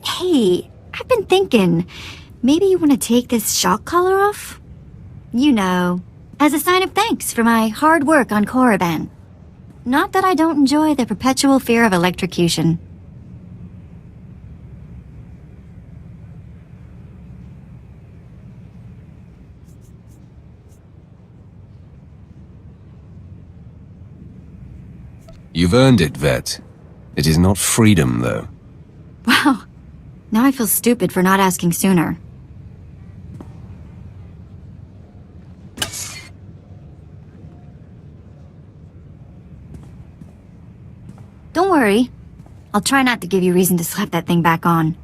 Hey, I've been thinking, maybe you want to take this shock collar off? You know, as a sign of thanks for my hard work on Korriban. Not that I don't enjoy the perpetual fear of electrocution. You've earned it, Vet. It is not freedom, though. Wow. Now I feel stupid for not asking sooner. Don't worry. I'll try not to give you reason to slap that thing back on.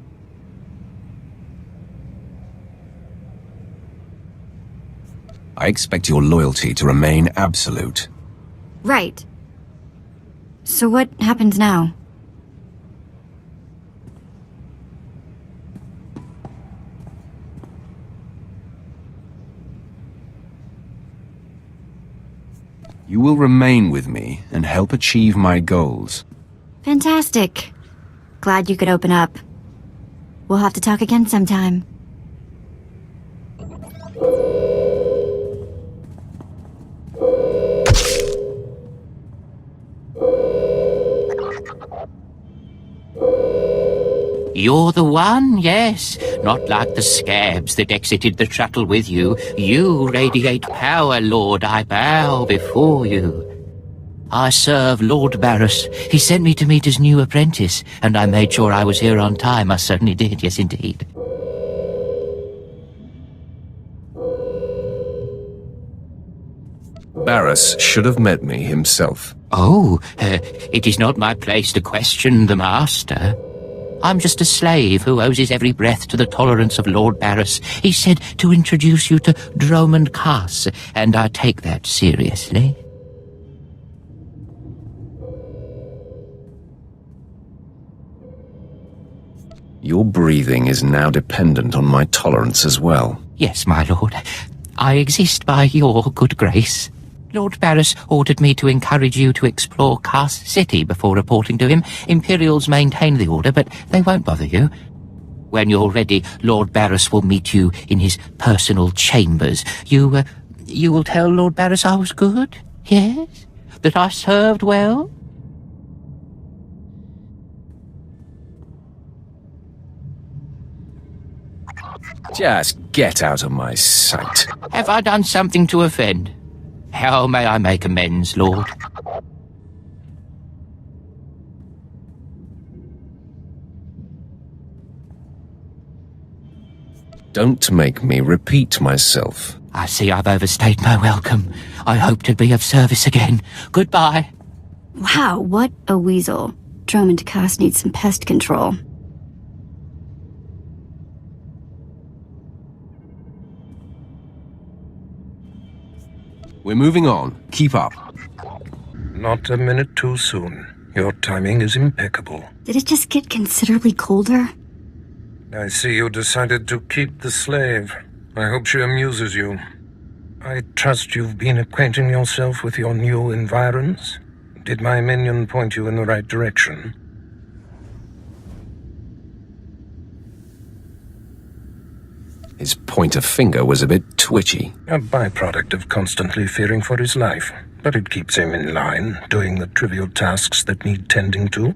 I expect your loyalty to remain absolute. Right. So what happens now? You will remain with me and help achieve my goals. Fantastic. Glad you could open up. We'll have to talk again sometime. You're the one, yes. Not like the scabs that exited the shuttle with you. You radiate power, Lord. I bow before you. I serve Lord Barris. He sent me to meet his new apprentice, and I made sure I was here on time. I certainly did, yes indeed. Barris should have met me himself. Oh, it is not my place to question the master. I'm just a slave who owes his every breath to the tolerance of Lord Barris. He said to introduce you to Dromund Kaas, and I take that seriously. Your breathing is now dependent on my tolerance as well. Yes, my lord. I exist by your good grace. Lord Barris ordered me to encourage you to explore Kaas City before reporting to him. Imperials maintain the order, but they won't bother you. When you're ready, Lord Barris will meet you in his personal chambers. You will tell Lord Barris I was good? Yes? That I served well? Just get out of my sight. Have I done something to offend? How may I make amends, Lord? Don't make me repeat myself. I see I've overstayed my welcome. I hope to be of service again. Goodbye. Wow, what a weasel. Dromund Kaas needs some pest control. We're moving on. Keep up. Not a minute too soon. Your timing is impeccable. Did it just get considerably colder? I see you decided to keep the slave. I hope she amuses you. I trust you've been acquainting yourself with your new environs. Did my minion point you in the right direction? His pointer finger was a bit twitchy. A byproduct of constantly fearing for his life, but it keeps him in line, doing the trivial tasks that need tending to.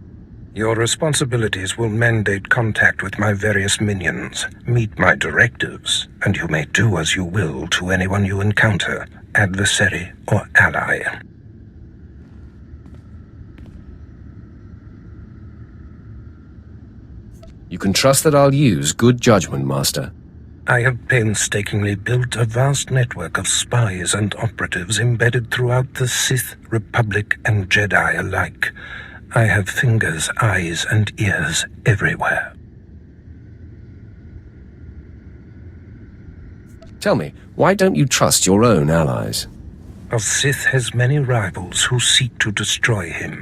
Your responsibilities will mandate contact with my various minions, meet my directives, and you may do as you will to anyone you encounter, adversary or ally. You can trust that I'll use good judgment, Master. I have painstakingly built a vast network of spies and operatives embedded throughout the Sith, Republic, and Jedi alike. I have fingers, eyes, and ears everywhere. Tell me, why don't you trust your own allies? A Sith has many rivals who seek to destroy him.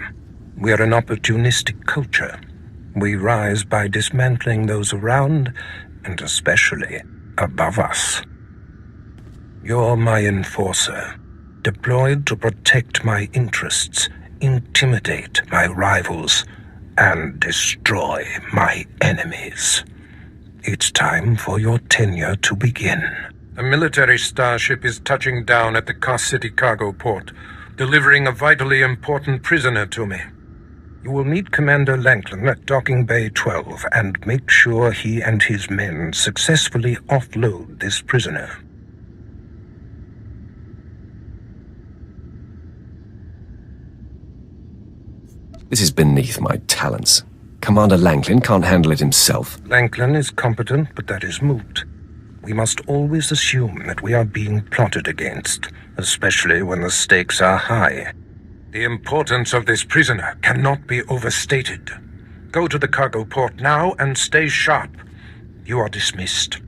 We are an opportunistic culture. We rise by dismantling those around, and especially above us. You're my enforcer, deployed to protect my interests, intimidate my rivals, and destroy my enemies. It's time for your tenure to begin. A military starship is touching down at the Kaas City cargo port, delivering a vitally important prisoner to me. You will meet Commander Lanklin at Docking Bay 12 and make sure he and his men successfully offload this prisoner. This is beneath my talents. Commander Lanklin can't handle it himself. Lanklin is competent, but that is moot. We must always assume that we are being plotted against, especially when the stakes are high. The importance of this prisoner cannot be overstated. Go to the cargo port now and stay sharp. You are dismissed.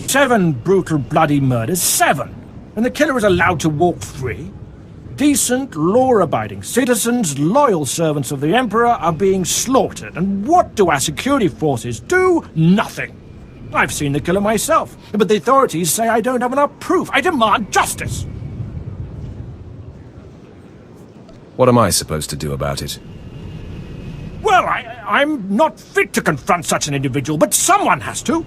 Seven brutal, bloody murders. 7! And the killer is allowed to walk free? Decent, law-abiding citizens, loyal servants of the Emperor are being slaughtered. And what do our security forces do? Nothing. I've seen the killer myself, but the authorities say I don't have enough proof. I demand justice! What am I supposed to do about it? Well, I'm not fit to confront such an individual, but someone has to.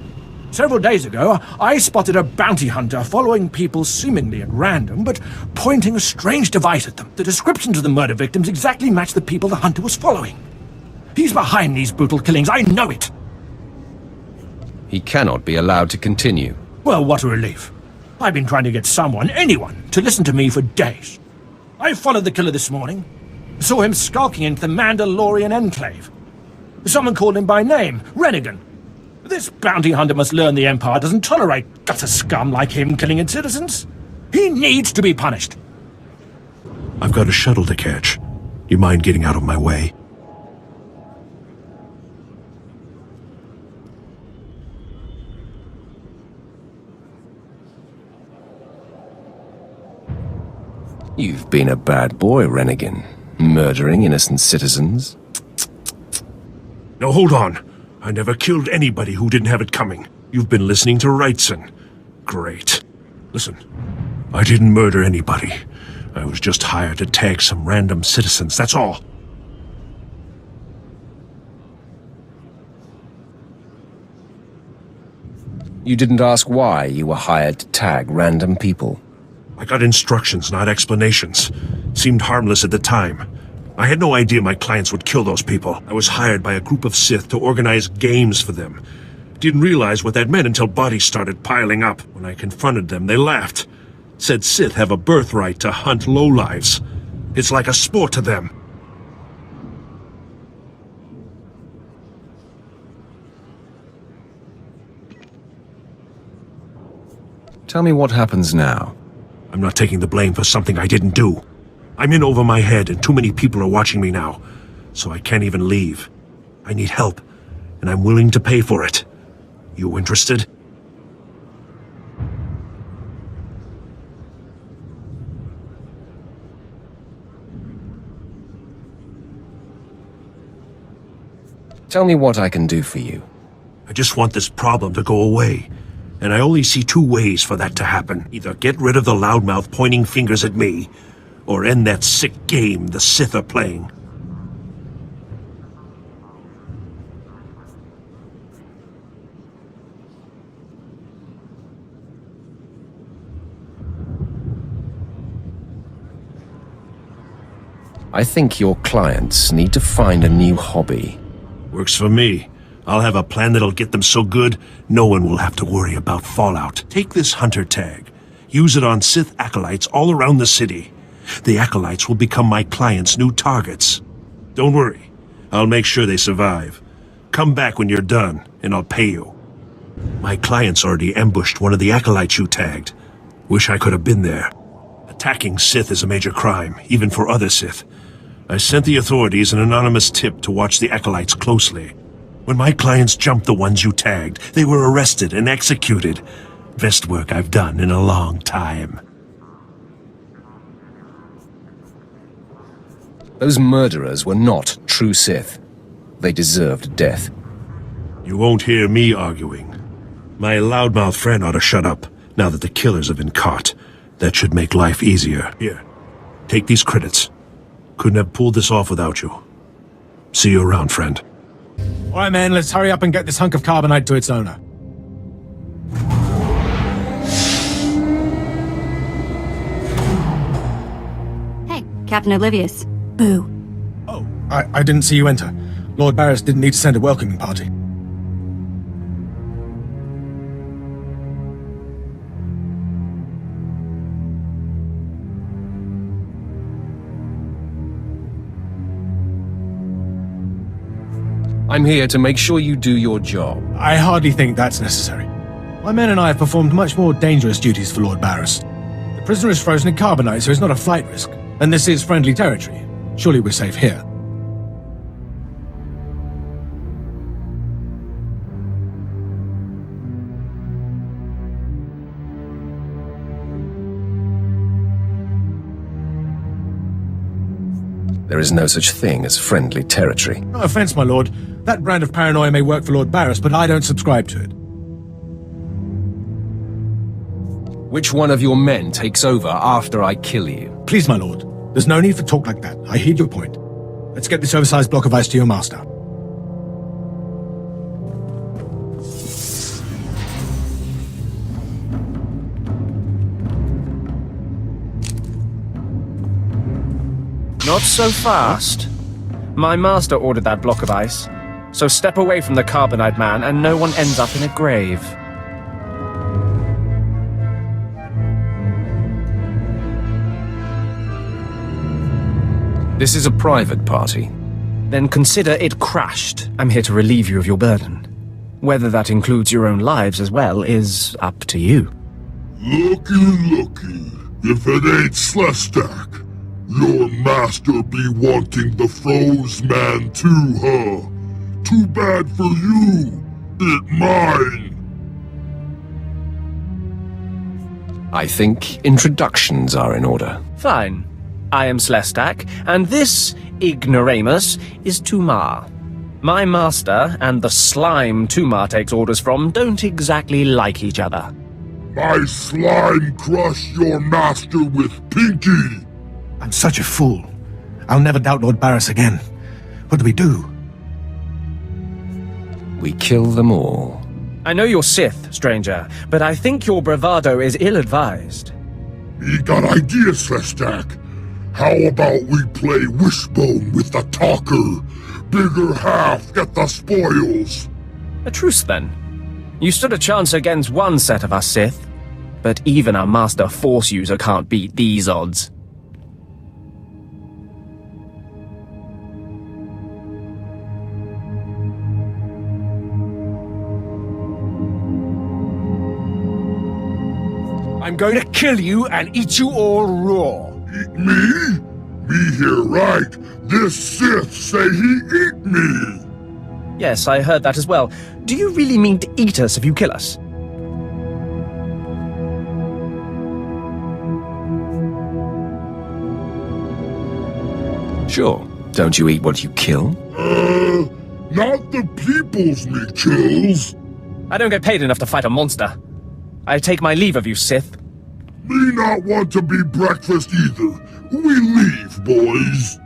Several days ago, I spotted a bounty hunter following people seemingly at random, but pointing a strange device at them. The descriptions of the murder victims exactly match the people the hunter was following. He's behind these brutal killings, I know it! He cannot be allowed to continue. Well, what a relief. I've been trying to get someone, anyone, to listen to me for days. I followed the killer this morning. Saw him skulking into the Mandalorian Enclave. Someone called him by name, Rennigan. This bounty hunter must learn the Empire doesn't tolerate gutter scum like him killing its citizens. He needs to be punished. I've got a shuttle to catch. You mind getting out of my way? You've been a bad boy, Rennigan. Murdering innocent citizens. No, hold on. I never killed anybody who didn't have it coming. You've been listening to Wrightson. Great. Listen, I didn't murder anybody. I was just hired to tag some random citizens, that's all. You didn't ask why you were hired to tag random people. I got instructions, not explanations. Seemed harmless at the time. I had no idea my clients would kill those people. I was hired by a group of Sith to organize games for them. Didn't realize what that meant until bodies started piling up. When I confronted them, they laughed. Said Sith have a birthright to hunt lowlives. It's like a sport to them. Tell me what happens now. I'm not taking the blame for something I didn't do. I'm in over my head and too many people are watching me now, so I can't even leave. I need help, and I'm willing to pay for it. You interested? Tell me what I can do for you. I just want this problem to go away. And I only see 2 ways for that to happen. Either get rid of the loudmouth pointing fingers at me, or end that sick game the Sith are playing. I think your clients need to find a new hobby. Works for me. I'll have a plan that'll get them so good, no one will have to worry about fallout. Take this hunter tag. Use it on Sith acolytes all around the city. The acolytes will become my clients' new targets. Don't worry. I'll make sure they survive. Come back when you're done, and I'll pay you. My clients already ambushed one of the acolytes you tagged. Wish I could have been there. Attacking Sith is a major crime, even for other Sith. I sent the authorities an anonymous tip to watch the acolytes closely. When my clients jumped the ones you tagged, they were arrested and executed. Best work I've done in a long time. Those murderers were not true Sith. They deserved death. You won't hear me arguing. My loudmouth friend ought to shut up, now that the killers have been caught. That should make life easier. Here, take these credits. Couldn't have pulled this off without you. See you around, friend. All right, man, let's hurry up and get this hunk of carbonite to its owner. Hey, Captain Oblivious. Boo. Oh, I didn't see you enter. Lord Barris didn't need to send a welcoming party. I'm here to make sure you do your job. I hardly think that's necessary. My men and I have performed much more dangerous duties for Lord Barris. The prisoner is frozen in carbonite, so he's not a flight risk. And this is friendly territory. Surely we're safe here. There is no such thing as friendly territory. No offense, my lord. That brand of paranoia may work for Lord Barris, but I don't subscribe to it. Which one of your men takes over after I kill you? Please, my lord. There's no need for talk like that. I heed your point. Let's get this oversized block of ice to your master. Not so fast. My master ordered that block of ice, so step away from the carbonite man and no one ends up in a grave. This is a private party. Then consider it crashed. I'm here to relieve you of your burden. Whether that includes your own lives as well is up to you. Looky, if it ain't Slestak. Your master be wanting the froze man too, huh? Too bad for you. It mine. I think introductions are in order. Fine. I am Slestak, and this ignoramus is Tumar. My master and the slime Tumar takes orders from don't exactly like each other. My slime crush your master with Pinky. I'm such a fool. I'll never doubt Lord Barris again. What do we do? We kill them all. I know you're Sith, stranger, but I think your bravado is ill-advised. Me got ideas, Slestak. How about we play wishbone with the talker? Bigger half get the spoils. A truce, then. You stood a chance against one set of us Sith, but even a master Force user can't beat these odds. I'm going to kill you and eat you all raw. Eat me? Me here right. This Sith say he eat me. Yes, I heard that as well. Do you really mean to eat us if you kill us? Sure. Don't you eat what you kill? Not the people's me kills. I don't get paid enough to fight a monster. I take my leave of you, Sith. Me not want to be breakfast either. We leave, boys.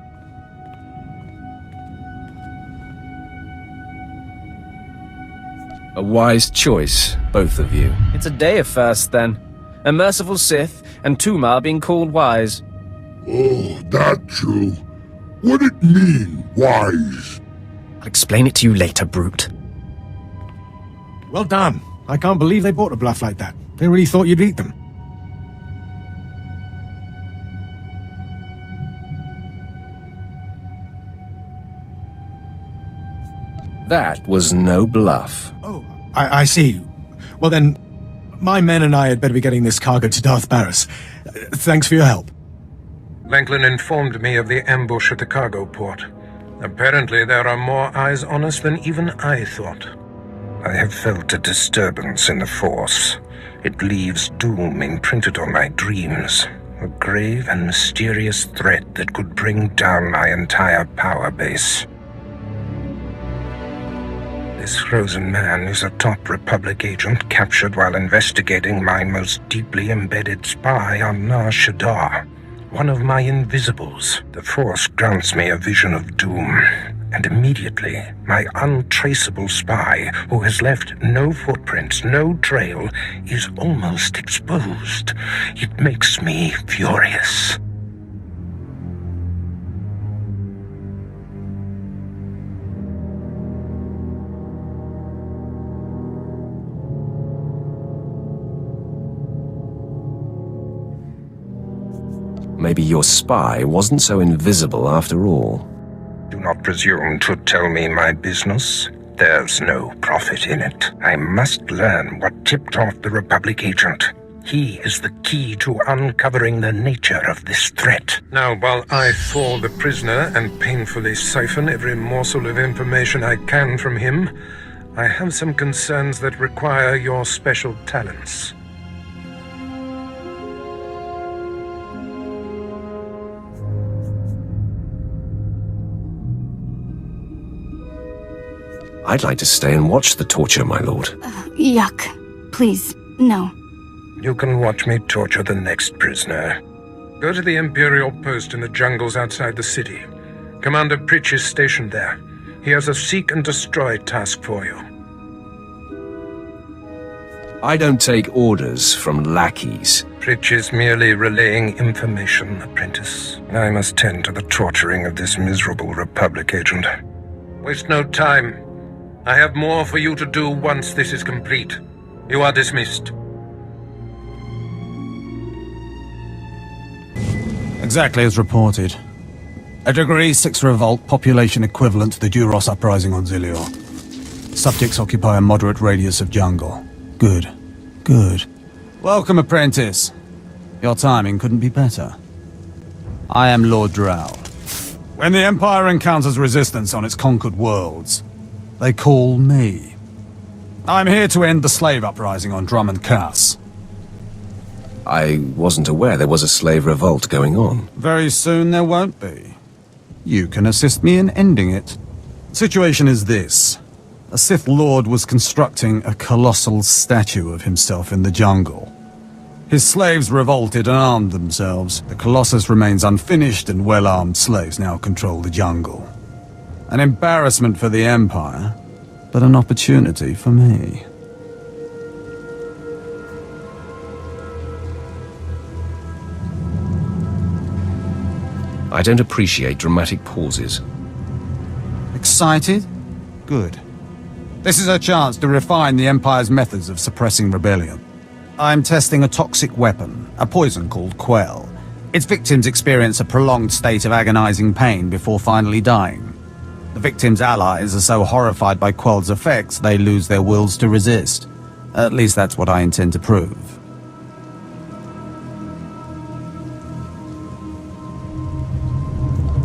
A wise choice, both of you. It's a day of firsts, then. A merciful Sith, and Tumar being called wise. Oh, that true. What'd it mean, wise? I'll explain it to you later, brute. Well done. I can't believe they bought a bluff like that. They really thought you'd eat them. That was no bluff. Oh, I see. Well then, my men and I had better be getting this cargo to Darth Barris. Thanks for your help. Lanklin informed me of the ambush at the cargo port. Apparently there are more eyes on us than even I thought. I have felt a disturbance in the Force. It leaves doom imprinted on my dreams. A grave and mysterious threat that could bring down my entire power base. This frozen man is a top Republic agent captured while investigating my most deeply embedded spy on Nar Shaddaa. One of my invisibles. The Force grants me a vision of doom. And immediately, my untraceable spy, who has left no footprints, no trail, is almost exposed. It makes me furious. Maybe your spy wasn't so invisible after all. Do not presume to tell me my business. There's no profit in it. I must learn what tipped off the Republic agent. He is the key to uncovering the nature of this threat. Now, while I thaw the prisoner and painfully siphon every morsel of information I can from him, I have some concerns that require your special talents. I'd like to stay and watch the torture, my lord. Yuck. Please, no. You can watch me torture the next prisoner. Go to the Imperial post in the jungles outside the city. Commander Pritch is stationed there. He has a seek and destroy task for you. I don't take orders from lackeys. Pritch is merely relaying information, apprentice. I must tend to the torturing of this miserable Republic agent. Waste no time. I have more for you to do once this is complete. You are dismissed. Exactly as reported. A Degree 6 revolt, population equivalent to the Duros uprising on Zilior. Subjects occupy a moderate radius of jungle. Good. Good. Welcome, apprentice. Your timing couldn't be better. I am Lord Drow. When the Empire encounters resistance on its conquered worlds, they call me. I'm here to end the slave uprising on Dromund Kaas. I wasn't aware there was a slave revolt going on. Very soon there won't be. You can assist me in ending it. Situation is this. A Sith Lord was constructing a colossal statue of himself in the jungle. His slaves revolted and armed themselves. The Colossus remains unfinished, and well-armed slaves now control the jungle. An embarrassment for the Empire, but an opportunity for me. I don't appreciate dramatic pauses. Excited? Good. This is a chance to refine the Empire's methods of suppressing rebellion. I'm testing a toxic weapon, a poison called Quell. Its victims experience a prolonged state of agonizing pain before finally dying. The victims' allies are so horrified by Quell's effects, they lose their wills to resist. At least that's what I intend to prove.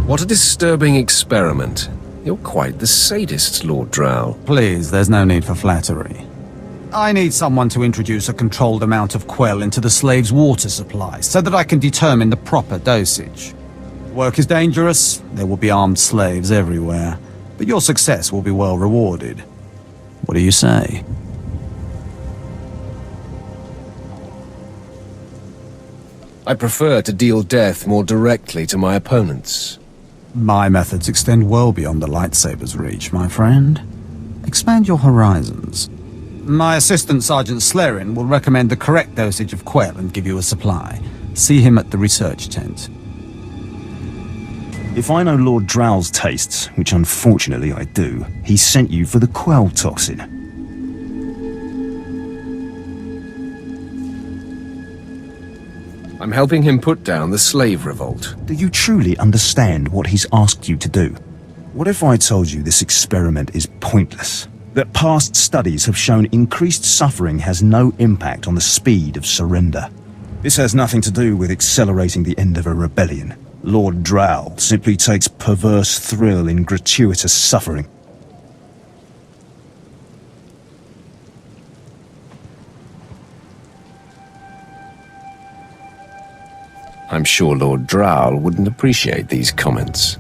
What a disturbing experiment. You're quite the sadist, Lord Drow. Please, there's no need for flattery. I need someone to introduce a controlled amount of Quell into the slaves' water supply, so that I can determine the proper dosage. Work is dangerous, there will be armed slaves everywhere, but your success will be well rewarded. What do you say? I prefer to deal death more directly to my opponents. My methods extend well beyond the lightsaber's reach, my friend. Expand your horizons. My assistant, Sergeant Slerin, will recommend the correct dosage of Quell and give you a supply. See him at the research tent. If I know Lord Drow's tastes, which unfortunately I do, he sent you for the quell toxin. I'm helping him put down the slave revolt. Do you truly understand what he's asked you to do? What if I told you this experiment is pointless? That past studies have shown increased suffering has no impact on the speed of surrender. This has nothing to do with accelerating the end of a rebellion. Lord Drow simply takes perverse thrill in gratuitous suffering. I'm sure Lord Drow wouldn't appreciate these comments.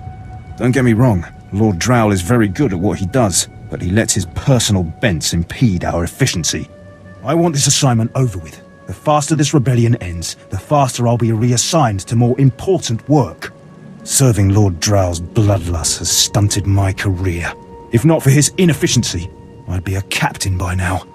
Don't get me wrong, Lord Drow is very good at what he does, but he lets his personal bents impede our efficiency. I want this assignment over with. The faster this rebellion ends, the faster I'll be reassigned to more important work. Serving Lord Drow's bloodlust has stunted my career. If not for his inefficiency, I'd be a captain by now.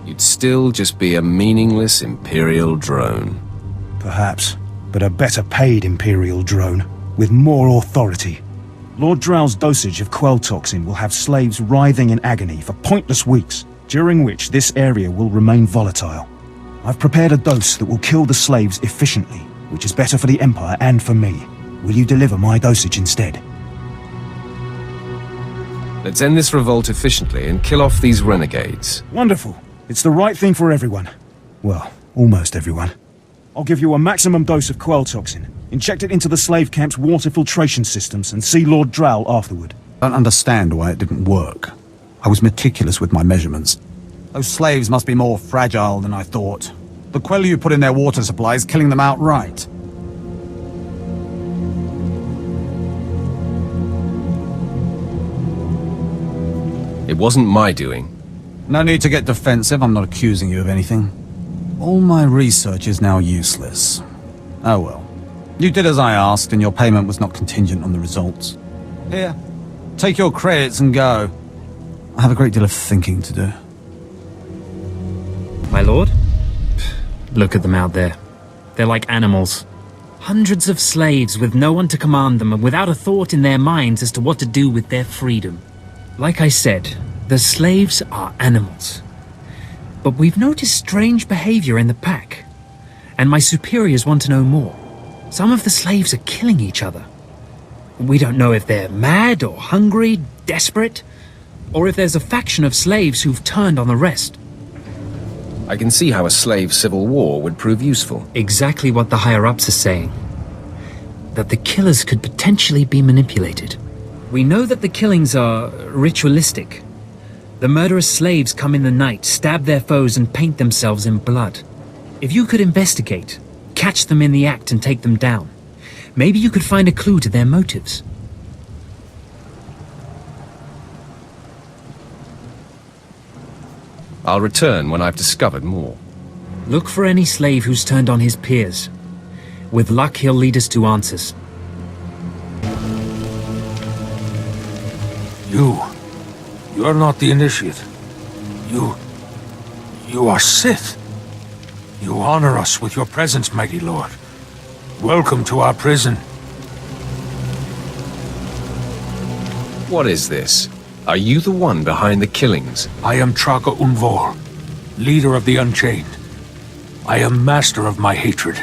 You'd still just be a meaningless Imperial drone. Perhaps, but a better paid Imperial drone, with more authority. Lord Drow's dosage of quell toxin will have slaves writhing in agony for pointless weeks, during which this area will remain volatile. I've prepared a dose that will kill the slaves efficiently, which is better for the Empire and for me. Will you deliver my dosage instead? Let's end this revolt efficiently and kill off these renegades. Wonderful. It's the right thing for everyone. Well, almost everyone. I'll give you a maximum dose of quell toxin. Inject it into the slave camp's water filtration systems and see Lord Drow afterward. I don't understand why it didn't work. I was meticulous with my measurements. Those slaves must be more fragile than I thought. The quell you put in their water supply is killing them outright. It wasn't my doing. No need to get defensive, I'm not accusing you of anything. All my research is now useless. Oh well. You did as I asked, and your payment was not contingent on the results. Here, take your credits and go. I have a great deal of thinking to do. My lord? Look at them out there. They're like animals. Hundreds of slaves with no one to command them and without a thought in their minds as to what to do with their freedom. Like I said, the slaves are animals. But we've noticed strange behavior in the pack. And my superiors want to know more. Some of the slaves are killing each other. We don't know if they're mad or hungry, desperate, or if there's a faction of slaves who've turned on the rest. I can see how a slave civil war would prove useful. Exactly what the higher-ups are saying. That the killers could potentially be manipulated. We know that the killings are ritualistic. The murderous slaves come in the night, stab their foes and paint themselves in blood. If you could investigate, catch them in the act and take them down, maybe you could find a clue to their motives. I'll return when I've discovered more. Look for any slave who's turned on his peers. With luck, he'll lead us to answers. You're not the initiate. You are Sith. You honor us with your presence, mighty lord. Welcome to our prison. What is this? Are you the one behind the killings? I am Traga Unvor, leader of the Unchained. I am master of my hatred.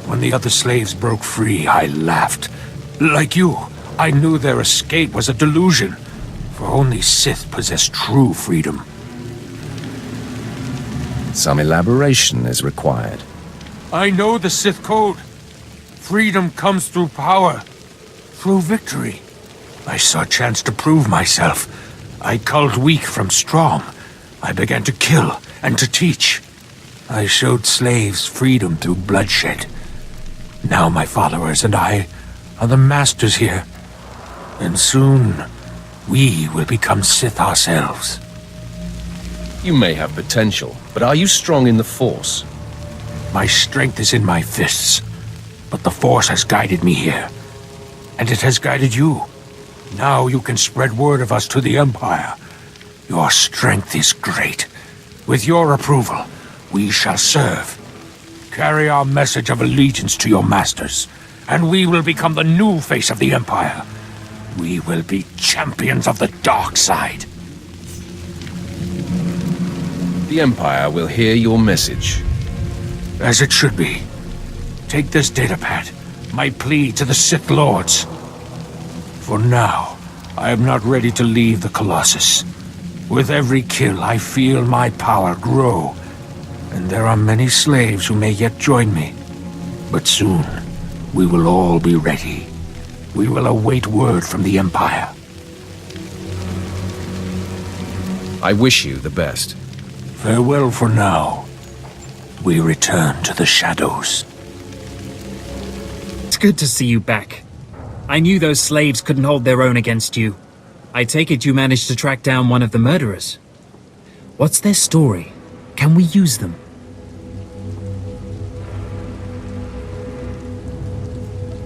When the other slaves broke free, I laughed. Like you, I knew their escape was a delusion, for only Sith possess true freedom. Some elaboration is required. I know the Sith code. Freedom comes through power, through victory. I saw a chance to prove myself. I culled weak from strong. I began to kill and to teach. I showed slaves freedom through bloodshed. Now my followers and I are the masters here. And soon, we will become Sith ourselves. You may have potential, but are you strong in the Force? My strength is in my fists, but the Force has guided me here. And it has guided you. Now you can spread word of us to the Empire. Your strength is great. With your approval, we shall serve. Carry our message of allegiance to your masters, and we will become the new face of the Empire. We will be champions of the Darkside. The Empire will hear your message. As it should be. Take this datapad, my plea to the Sith Lords. For now, I am not ready to leave the Colossus. With every kill, I feel my power grow, and there are many slaves who may yet join me. But soon, we will all be ready. We will await word from the Empire. I wish you the best. Farewell for now. We return to the shadows. It's good to see you back. I knew those slaves couldn't hold their own against you. I take it you managed to track down one of the murderers. What's their story? Can we use them?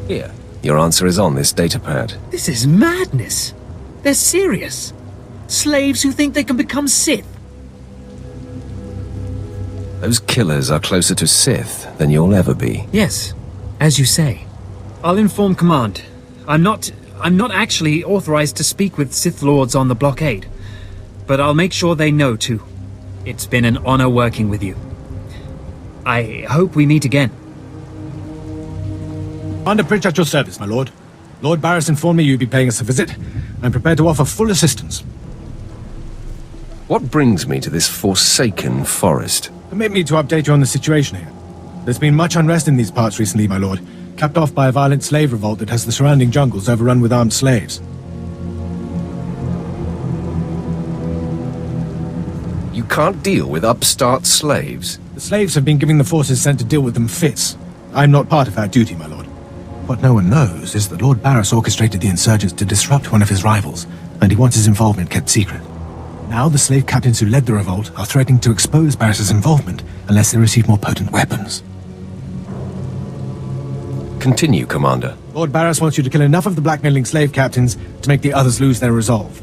Here, your answer is on this datapad. This is madness. They're serious. Slaves who think they can become Sith. Those killers are closer to Sith than you'll ever be. Yes, as you say. I'll inform Command. I'm not actually authorized to speak with Sith Lords on the blockade, but I'll make sure they know too. It's been an honor working with you. I hope we meet again. Under Pritch at your service, my lord. Lord Barris informed me you'd be paying us a visit. I'm prepared to offer full assistance. What brings me to this forsaken forest? Permit me to update you on the situation here. There's been much unrest in these parts recently, my lord, capped off by a violent slave revolt that has the surrounding jungles overrun with armed slaves. You can't deal with upstart slaves? The slaves have been giving the forces sent to deal with them fits. I'm not part of our duty, my lord. What no one knows is that Lord Barris orchestrated the insurgents to disrupt one of his rivals, and he wants his involvement kept secret. Now the slave captains who led the revolt are threatening to expose Barris's involvement unless they receive more potent weapons. Continue, Commander. Lord Barris wants you to kill enough of the blackmailing slave captains to make the others lose their resolve.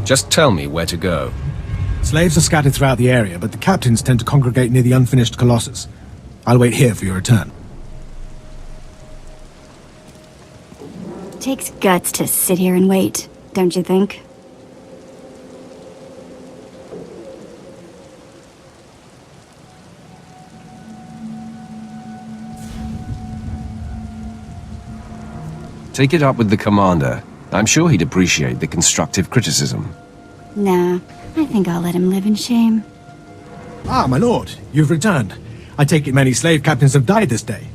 Just tell me where to go. Slaves are scattered throughout the area, but the captains tend to congregate near the unfinished Colossus. I'll wait here for your return. Takes guts to sit here and wait, don't you think? Take it up with the Commander. I'm sure he'd appreciate the constructive criticism. Nah, I think I'll let him live in shame. Ah, my lord, you've returned. I take it many slave captains have died this day.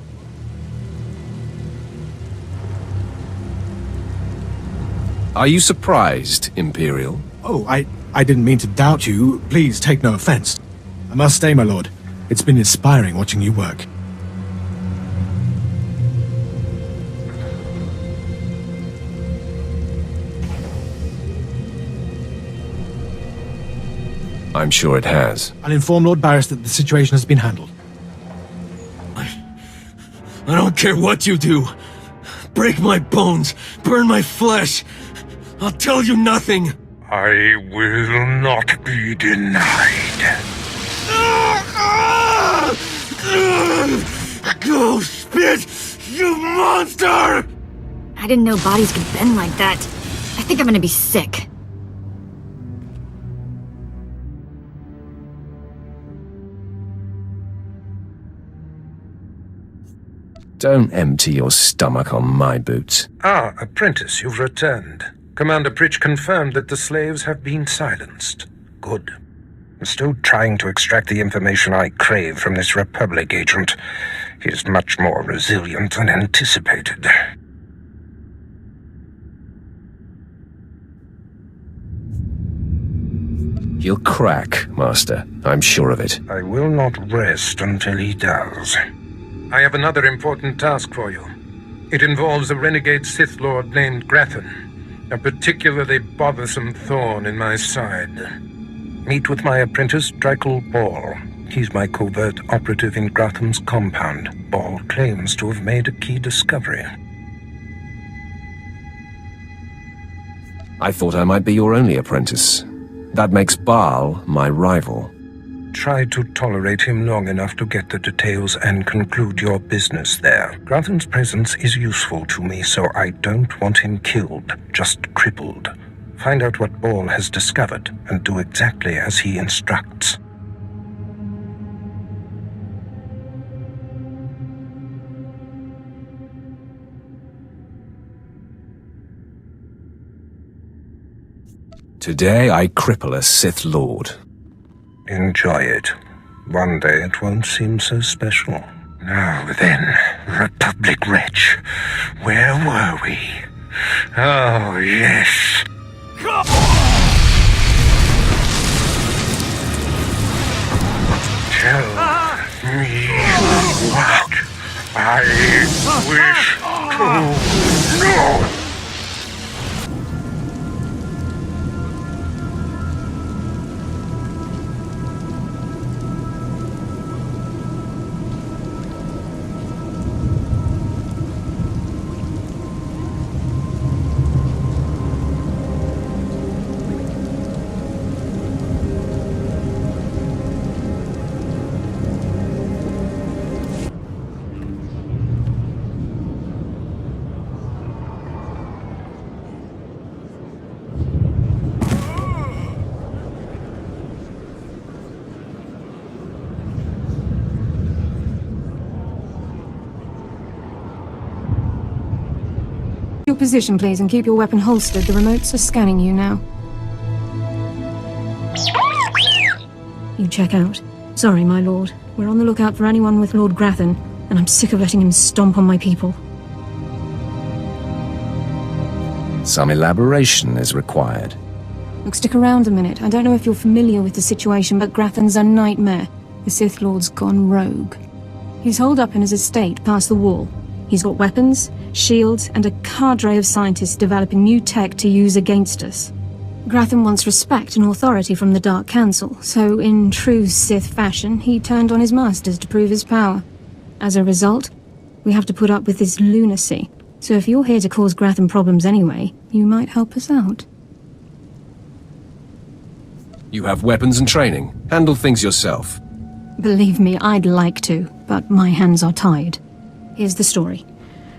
Are you surprised, Imperial? Oh, I didn't mean to doubt you. Please take no offense. I must stay, my lord. It's been inspiring watching you work. I'm sure it has. I'll inform Lord Barris that the situation has been handled. I don't care what you do. Break my bones, burn my flesh. I'll tell you nothing. I will not be denied. Go spit, you monster! I didn't know bodies could bend like that. I think I'm gonna be sick. Don't empty your stomach on my boots. Ah, apprentice, you've returned. Commander Pritch confirmed that the slaves have been silenced. Good. I'm still trying to extract the information I crave from this Republic agent. He is much more resilient than anticipated. He'll crack, Master. I'm sure of it. I will not rest until he does. I have another important task for you. It involves a renegade Sith Lord named Grathan, a particularly bothersome thorn in my side. Meet with my apprentice, Drykel Ball. He's my covert operative in Gratham's compound. Ball claims to have made a key discovery. I thought I might be your only apprentice. That makes Baal my rival. Try to tolerate him long enough to get the details and conclude your business there. Gratham's presence is useful to me, so I don't want him killed, just crippled. Find out what Ball has discovered, and do exactly as he instructs. Today I cripple a Sith Lord. Enjoy it. One day it won't seem so special. Now then, Republic wretch, where were we? Oh, yes. Tell me what I wish to know. Your position, please, and keep your weapon holstered. The remotes are scanning you now. You check out. Sorry, my lord. We're on the lookout for anyone with Lord Grathan, and I'm sick of letting him stomp on my people. Some elaboration is required. Look, stick around a minute. I don't know if you're familiar with the situation, but Grathan's a nightmare. The Sith Lord's gone rogue. He's holed up in his estate past the wall. He's got weapons, shields, and a cadre of scientists developing new tech to use against us. Grathan wants respect and authority from the Dark Council, so in true Sith fashion, he turned on his masters to prove his power. As a result, we have to put up with this lunacy. So if you're here to cause Grathan problems anyway, you might help us out. You have weapons and training. Handle things yourself. Believe me, I'd like to, but my hands are tied. Here's the story.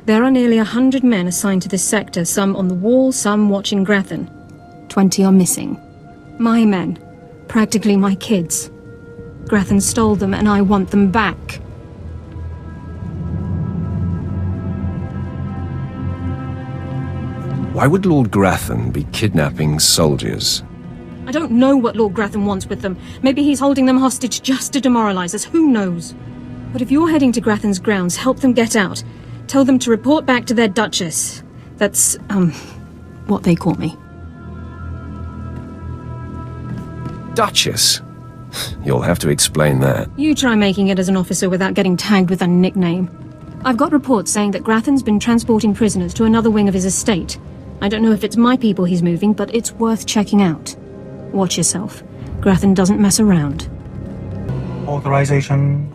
There are nearly 100 men assigned to this sector, some on the wall, some watching Grathan. 20 are missing. My men. Practically my kids. Grathan stole them, and I want them back. Why would Lord Grathan be kidnapping soldiers? I don't know what Lord Grathan wants with them. Maybe he's holding them hostage just to demoralize us, who knows? But if you're heading to Grathan's grounds, help them get out. Tell them to report back to their Duchess. That's, what they call me. Duchess? You'll have to explain that. You try making it as an officer without getting tagged with a nickname. I've got reports saying that Grathan's been transporting prisoners to another wing of his estate. I don't know if it's my people he's moving, but it's worth checking out. Watch yourself. Grathan doesn't mess around. Authorization.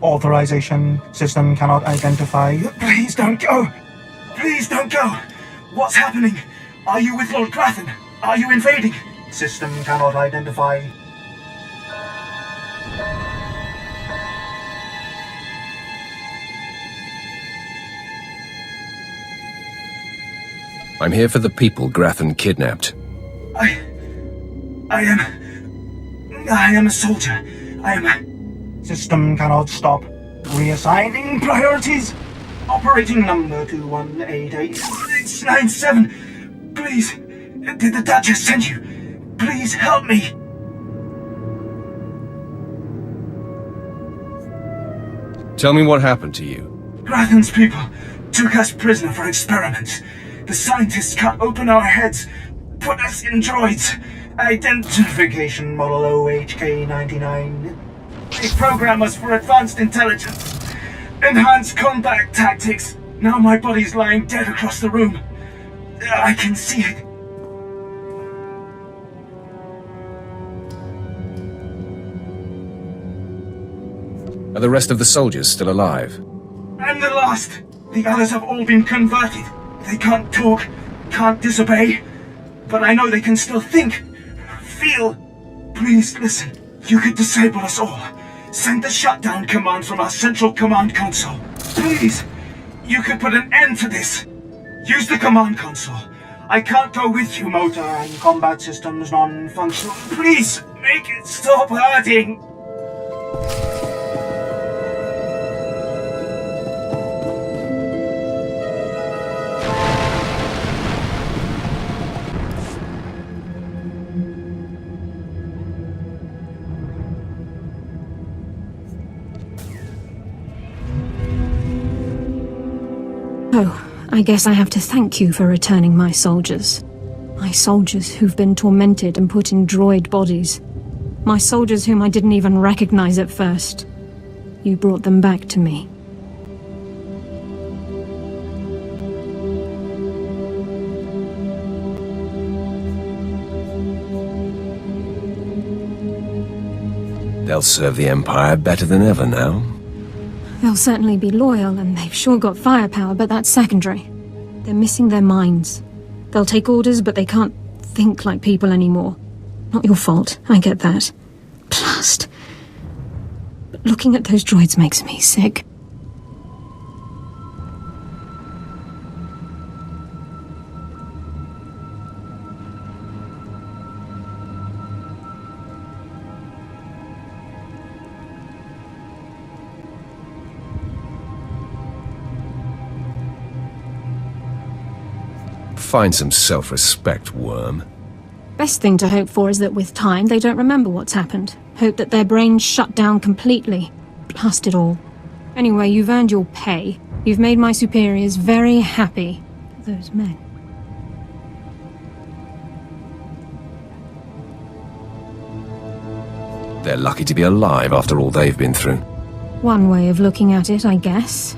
System cannot identify. Please don't go! Please don't go! What's happening? Are you with Lord Grathan? Are you invading? System cannot identify. I'm here for the people Grathan kidnapped. I am a soldier. System cannot stop. Reassigning priorities. Operating number 2188697. Please, did the Duchess send you? Please help me. Tell me what happened to you. Grathan's people took us prisoner for experiments. The scientists cut open our heads, put us in droids. Identification model OHK-99. They program us for advanced intelligence. Enhanced combat tactics. Now my body's lying dead across the room. I can see it. Are the rest of the soldiers still alive? I'm the last. The others have all been converted. They can't talk, can't disobey. But I know they can still think, feel. Please listen. You could disable us all. Send the shutdown command from our central command console. Please. You could put an end to this. Use the command console. I can't go with you, motor and combat systems non-functional. Please, make it stop hurting. Oh, I guess I have to thank you for returning my soldiers. My soldiers who've been tormented and put in droid bodies. My soldiers whom I didn't even recognize at first. You brought them back to me. They'll serve the Empire better than ever now. They'll certainly be loyal, and they've sure got firepower, but that's secondary. They're missing their minds. They'll take orders, but they can't think like people anymore. Not your fault, I get that. Blast. But looking at those droids makes me sick. Find some self-respect, worm. Best thing to hope for is that with time they don't remember what's happened. Hope that their brains shut down completely. Blast it all. Anyway, you've earned your pay. You've made my superiors very happy. Those men. They're lucky to be alive after all they've been through. One way of looking at it, I guess.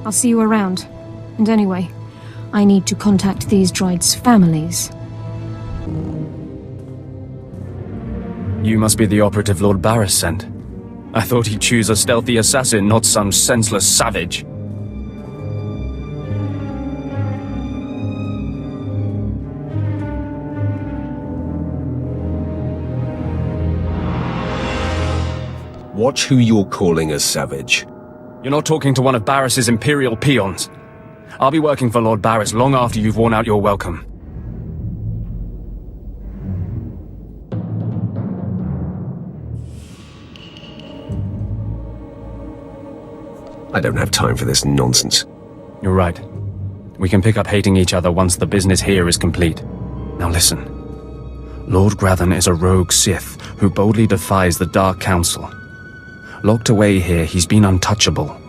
I'll see you around. And anyway, I need to contact these droids' families. You must be the operative Lord Barris sent. I thought he'd choose a stealthy assassin, not some senseless savage. Watch who you're calling a savage. You're not talking to one of Barris's Imperial peons. I'll be working for Lord Barris long after you've worn out your welcome. I don't have time for this nonsense. You're right. We can pick up hating each other once the business here is complete. Now listen. Lord Grathan is a rogue Sith who boldly defies the Dark Council. Locked away here, he's been untouchable.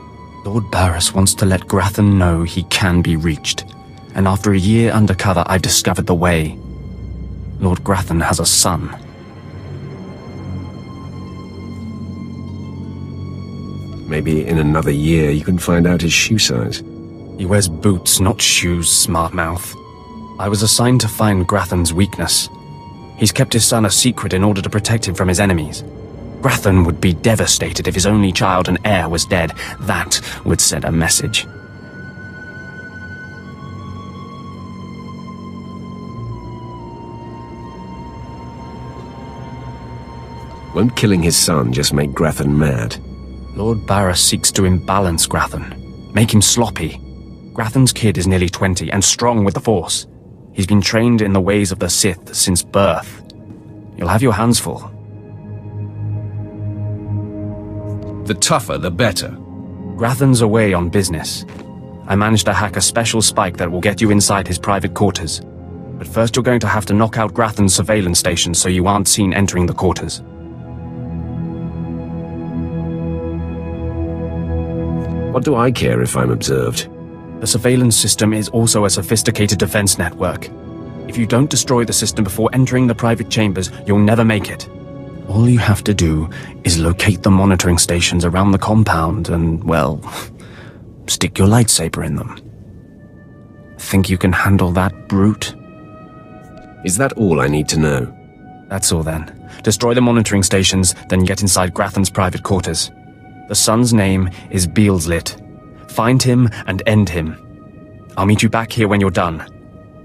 Lord Barris wants to let Grathan know he can be reached. And after a year undercover, I've discovered the way. Lord Grathan has a son. Maybe in another year you can find out his shoe size. He wears boots, not shoes, smart mouth. I was assigned to find Grathan's weakness. He's kept his son a secret in order to protect him from his enemies. Grathan would be devastated if his only child and heir was dead. That would send a message. Won't killing his son just make Grathan mad? Lord Barris seeks to imbalance Grathan, make him sloppy. Grathan's kid is nearly 20 and strong with the Force. He's been trained in the ways of the Sith since birth. You'll have your hands full. The tougher, the better. Grathan's away on business. I managed to hack a special spike that will get you inside his private quarters. But first you're going to have to knock out Grathan's surveillance station so you aren't seen entering the quarters. What do I care if I'm observed? The surveillance system is also a sophisticated defense network. If you don't destroy the system before entering the private chambers, you'll never make it. All you have to do is locate the monitoring stations around the compound and, well, stick your lightsaber in them. Think you can handle that, brute? Is that all I need to know? That's all then. Destroy the monitoring stations, then get inside Grathan's private quarters. The son's name is Beelslit. Find him and end him. I'll meet you back here when you're done.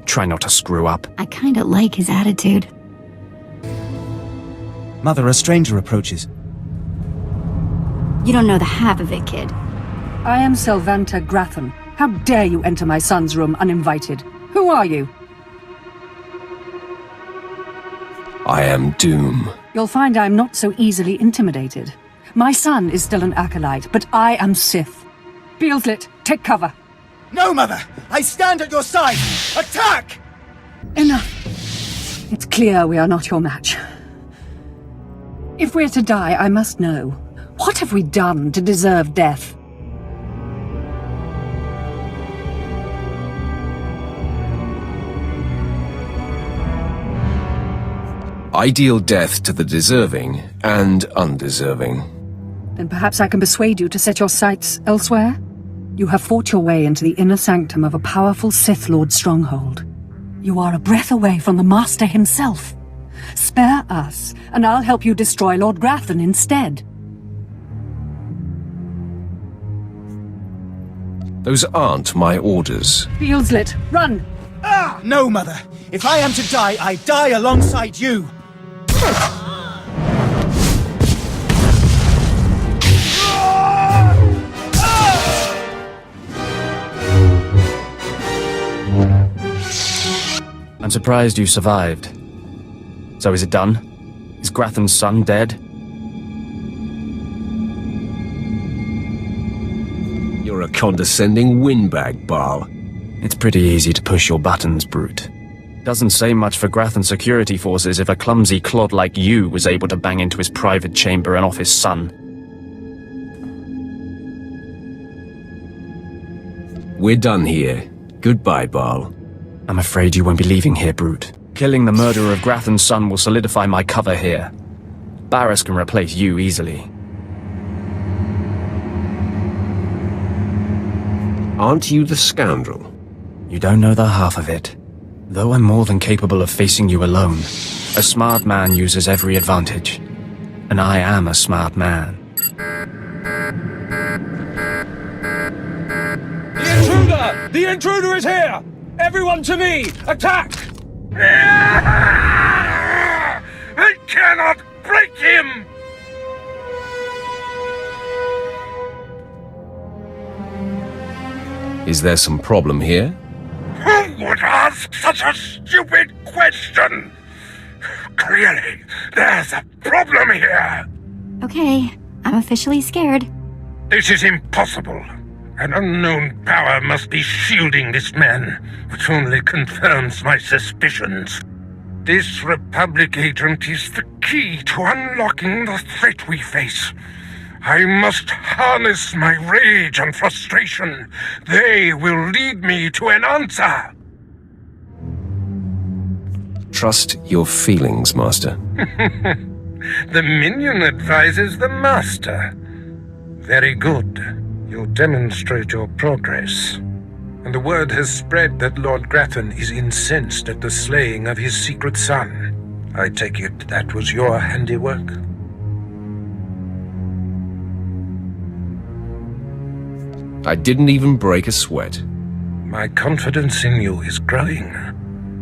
Try not to screw up. I kinda like his attitude. Mother, a stranger approaches. You don't know the half of it, kid. I am Selvanta Grathan. How dare you enter my son's room uninvited? Who are you? I am Doom. You'll find I'm not so easily intimidated. My son is still an acolyte, but I am Sith. Beelslit, take cover. No, Mother! I stand at your side! Attack! Enough. It's clear we are not your match. If we're to die, I must know. What have we done to deserve death? I deal death to the deserving and undeserving. Then perhaps I can persuade you to set your sights elsewhere? You have fought your way into the inner sanctum of a powerful Sith Lord stronghold. You are a breath away from the Master himself. Spare us, and I'll help you destroy Lord Grathan instead. Those aren't my orders. Beelslit, run! Ah! No, Mother! If I am to die, I die alongside you! I'm surprised you survived. So is it done? Is Grathan's son dead? You're a condescending windbag, Baal. It's pretty easy to push your buttons, Brute. Doesn't say much for Grathan's security forces if a clumsy clod like you was able to bang into his private chamber and off his son. We're done here. Goodbye, Baal. I'm afraid you won't be leaving here, Brute. Killing the murderer of Grathan's son will solidify my cover here. Barris can replace you easily. Aren't you the scoundrel? You don't know the half of it. Though I'm more than capable of facing you alone, a smart man uses every advantage. And I am a smart man. The intruder! The intruder is here! Everyone to me! Attack! I cannot break him! Is there some problem here? Who would ask such a stupid question? Clearly, there's a problem here. Okay, I'm officially scared. This is impossible. An unknown power must be shielding this man, which only confirms my suspicions. This Republic agent is the key to unlocking the threat we face. I must harness my rage and frustration. They will lead me to an answer. Trust your feelings, Master. The minion advises the Master. Very good. You'll demonstrate your progress. And the word has spread that Lord Grathan is incensed at the slaying of his secret son. I take it that was your handiwork? I didn't even break a sweat. My confidence in you is growing.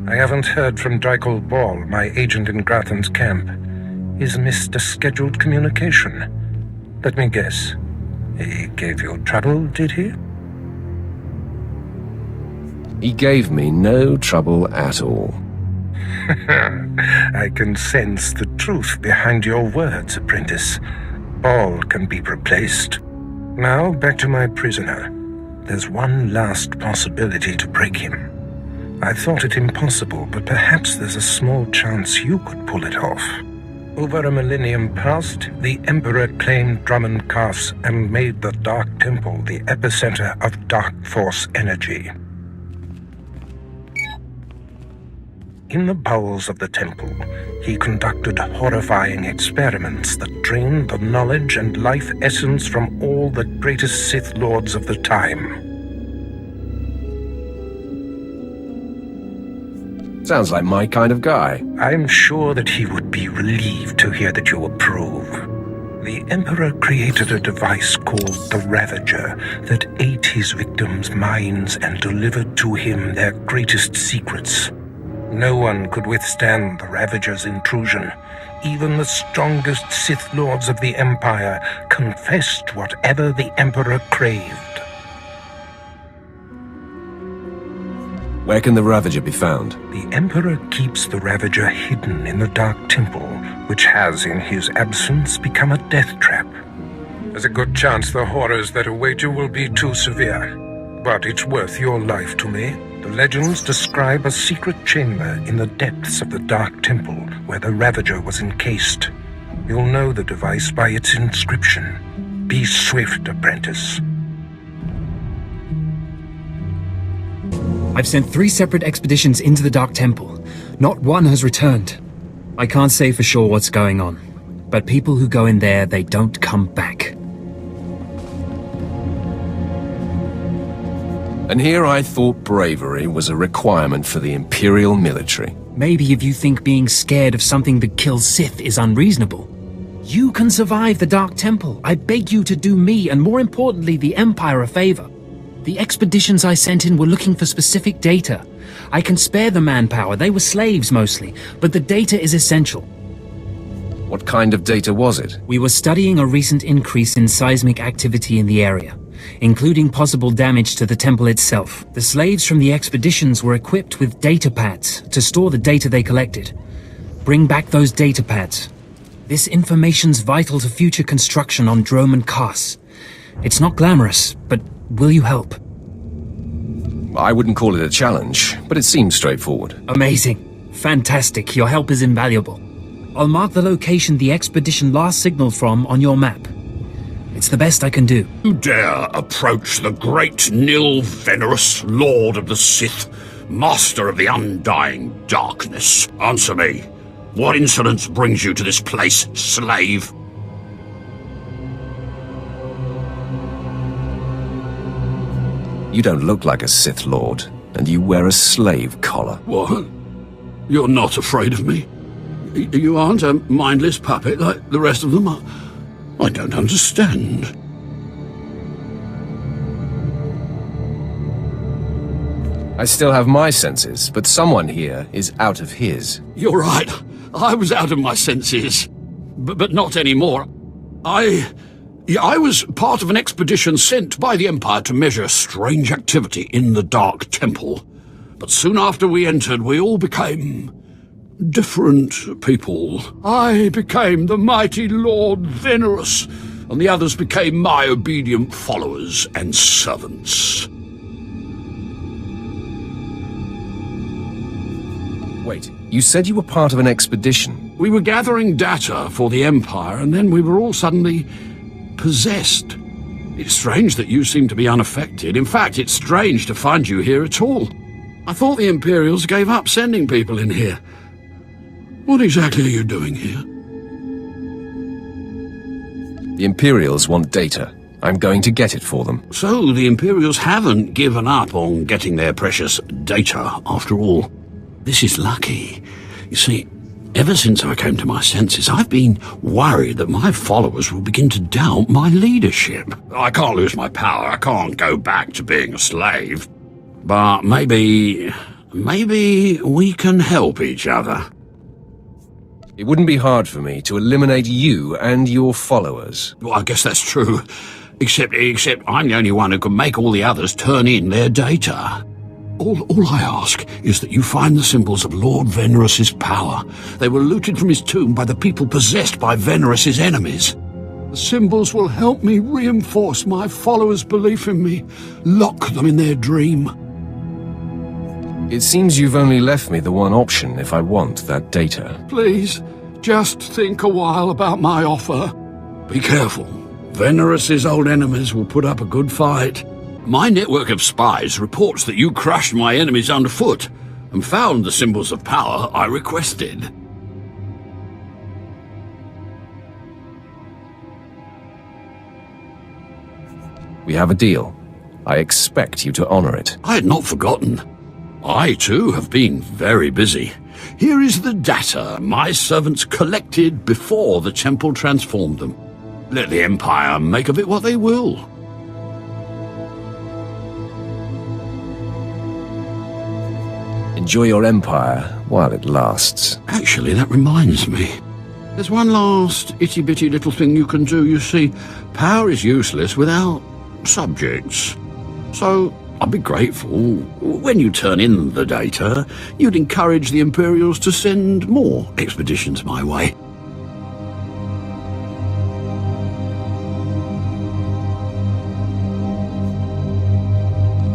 I haven't heard from Drykel Ball, my agent in Grathan's camp. He's missed a scheduled communication. Let me guess. He gave you trouble, did he? He gave me no trouble at all. I can sense the truth behind your words, apprentice. Ball can be replaced. Now, back to my prisoner. There's one last possibility to break him. I thought it impossible, but perhaps there's a small chance you could pull it off. Over a millennium past, the Emperor claimed Dromund Kaas and made the Dark Temple the epicenter of Dark Force energy. In the bowels of the temple, he conducted horrifying experiments that drained the knowledge and life essence from all the greatest Sith Lords of the time. Sounds like my kind of guy. I'm sure that he would be relieved to hear that you approve. The Emperor created a device called the Ravager that ate his victims' minds and delivered to him their greatest secrets. No one could withstand the Ravager's intrusion. Even the strongest Sith Lords of the Empire confessed whatever the Emperor craved. Where can the Ravager be found? The Emperor keeps the Ravager hidden in the Dark Temple, which has, in his absence, become a death trap. There's a good chance the horrors that await you will be too severe, but it's worth your life to me. The legends describe a secret chamber in the depths of the Dark Temple where the Ravager was encased. You'll know the device by its inscription. Be swift, apprentice. I've sent 3 separate expeditions into the Dark Temple. Not one has returned. I can't say for sure what's going on, but people who go in there, they don't come back. And here I thought bravery was a requirement for the Imperial military. Maybe if you think being scared of something that kills Sith is unreasonable. You can survive the Dark Temple. I beg you to do me, and more importantly, the Empire, a favor. The expeditions I sent in were looking for specific data. I can spare the manpower, they were slaves mostly, but the data is essential. What kind of data was it? We were studying a recent increase in seismic activity in the area, including possible damage to the temple itself. The slaves from the expeditions were equipped with data pads to store the data they collected. Bring back those data pads. This information's vital to future construction on Dromund Kaas. It's not glamorous, but will you help? I wouldn't call it a challenge, but it seems straightforward. Amazing. Fantastic. Your help is invaluable. I'll mark the location the expedition last signaled from on your map. It's the best I can do. You dare approach the great Nil Venerus, Lord of the Sith, Master of the Undying Darkness. Answer me. What insolence brings you to this place, slave? You don't look like a Sith Lord, and you wear a slave collar. What? You're not afraid of me? You aren't a mindless puppet like the rest of them? I don't understand. I still have my senses, but someone here is out of his. You're right. I was out of my senses. But not anymore. I was part of an expedition sent by the Empire to measure strange activity in the Dark Temple. But soon after we entered, we all became different people. I became the mighty Lord Venerus, and the others became my obedient followers and servants. Wait, you said you were part of an expedition? We were gathering data for the Empire, and then we were all suddenly possessed. It's strange that you seem to be unaffected. In fact, it's strange to find you here at all. I thought the Imperials gave up sending people in here. What exactly are you doing here? The Imperials want data. I'm going to get it for them. So the Imperials haven't given up on getting their precious data, after all. This is lucky. You see, ever since I came to my senses, I've been worried that my followers will begin to doubt my leadership. I can't lose my power. I can't go back to being a slave. But maybe we can help each other. It wouldn't be hard for me to eliminate you and your followers. Well, I guess that's true. Except I'm the only one who can make all the others turn in their data. All I ask is that you find the symbols of Lord Venerus's power. They were looted from his tomb by the people possessed by Venerus's enemies. The symbols will help me reinforce my followers' belief in me, lock them in their dream. It seems you've only left me the one option if I want that data. Please, just think a while about my offer. Be careful. Venerus's old enemies will put up a good fight. My network of spies reports that you crushed my enemies underfoot and found the symbols of power I requested. We have a deal. I expect you to honor it. I had not forgotten. I, too, have been very busy. Here is the data my servants collected before the temple transformed them. Let the Empire make of it what they will. Enjoy your empire while it lasts. Actually, that reminds me. There's one last itty-bitty little thing you can do. You see, power is useless without subjects. So, I'd be grateful, when you turn in the data, you'd encourage the Imperials to send more expeditions my way.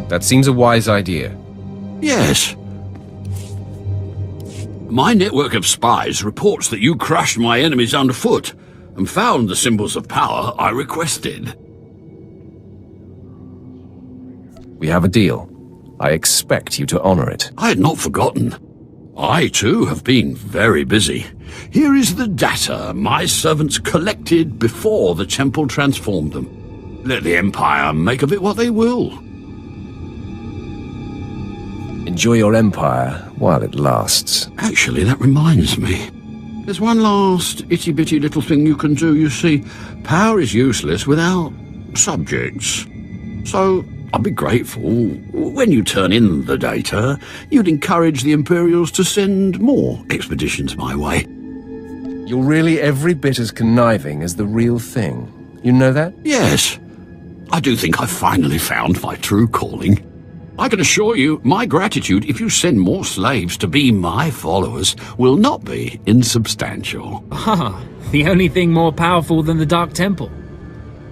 That seems a wise idea. Yes. My network of spies reports that you crushed my enemies underfoot and found the symbols of power I requested. We have a deal. I expect you to honor it. I had not forgotten. I, too, have been very busy. Here is the data my servants collected before the temple transformed them. Let the Empire make of it what they will. Enjoy your empire while it lasts. Actually, that reminds me. There's one last itty-bitty little thing you can do. You see, power is useless without subjects. So, I'd be grateful, when you turn in the data, you'd encourage the Imperials to send more expeditions my way. You're really every bit as conniving as the real thing. You know that? Yes. I do think I've finally found my true calling. I can assure you, my gratitude if you send more slaves to be my followers will not be insubstantial. Ah, the only thing more powerful than the Dark Temple.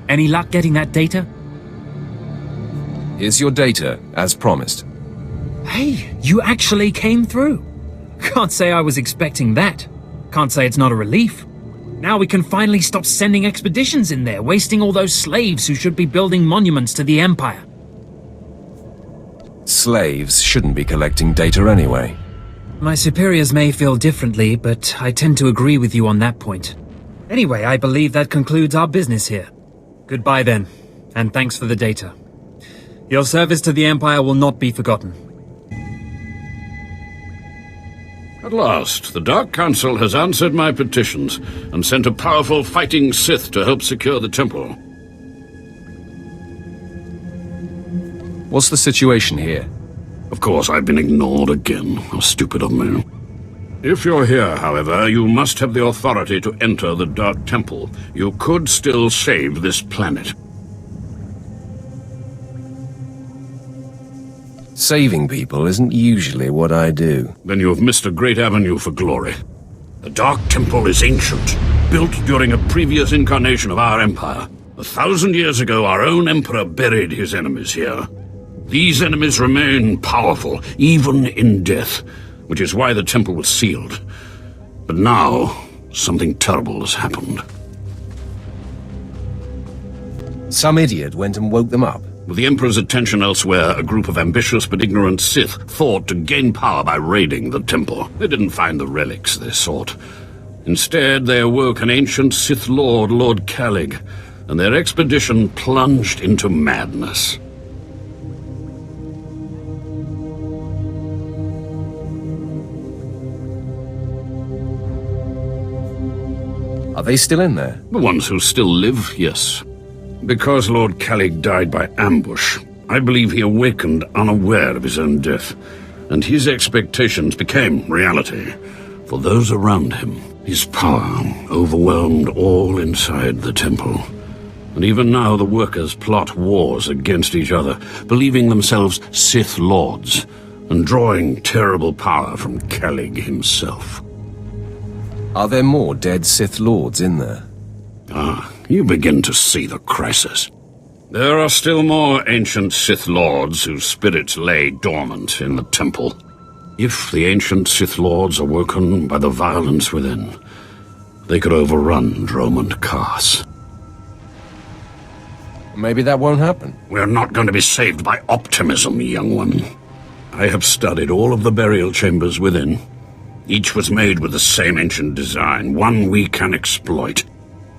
Any luck getting that data? Here's your data, as promised. Hey, you actually came through. Can't say I was expecting that. Can't say it's not a relief. Now we can finally stop sending expeditions in there, wasting all those slaves who should be building monuments to the Empire. Slaves shouldn't be collecting data anyway. My superiors may feel differently, but I tend to agree with you on that point. Anyway, I believe that concludes our business here. Goodbye then, and thanks for the data. Your service to the Empire will not be forgotten. At last, the Dark Council has answered my petitions and sent a powerful fighting Sith to help secure the temple. What's the situation here? Of course, I've been ignored again. How stupid of me. If you're here, however, you must have the authority to enter the Dark Temple. You could still save this planet. Saving people isn't usually what I do. Then you have missed a great avenue for glory. The Dark Temple is ancient, built during a previous incarnation of our empire. 1,000 years ago, our own emperor buried his enemies here. These enemies remain powerful, even in death, which is why the temple was sealed. But now, something terrible has happened. Some idiot went and woke them up. With the Emperor's attention elsewhere, a group of ambitious but ignorant Sith thought to gain power by raiding the temple. They didn't find the relics they sought. Instead, they awoke an ancient Sith Lord, Lord Kalig, and their expedition plunged into madness. Are they still in there? The ones who still live, yes. Because Lord Kalig died by ambush, I believe he awakened unaware of his own death, and his expectations became reality for those around him. His power overwhelmed all inside the temple, and even now the workers plot wars against each other, believing themselves Sith Lords, and drawing terrible power from Kalig himself. Are there more dead Sith Lords in there? Ah, you begin to see the crisis. There are still more ancient Sith Lords whose spirits lay dormant in the temple. If the ancient Sith Lords are woken by the violence within, they could overrun Dromund Kaas. Maybe that won't happen. We're not going to be saved by optimism, young one. I have studied all of the burial chambers within. Each was made with the same ancient design, one we can exploit.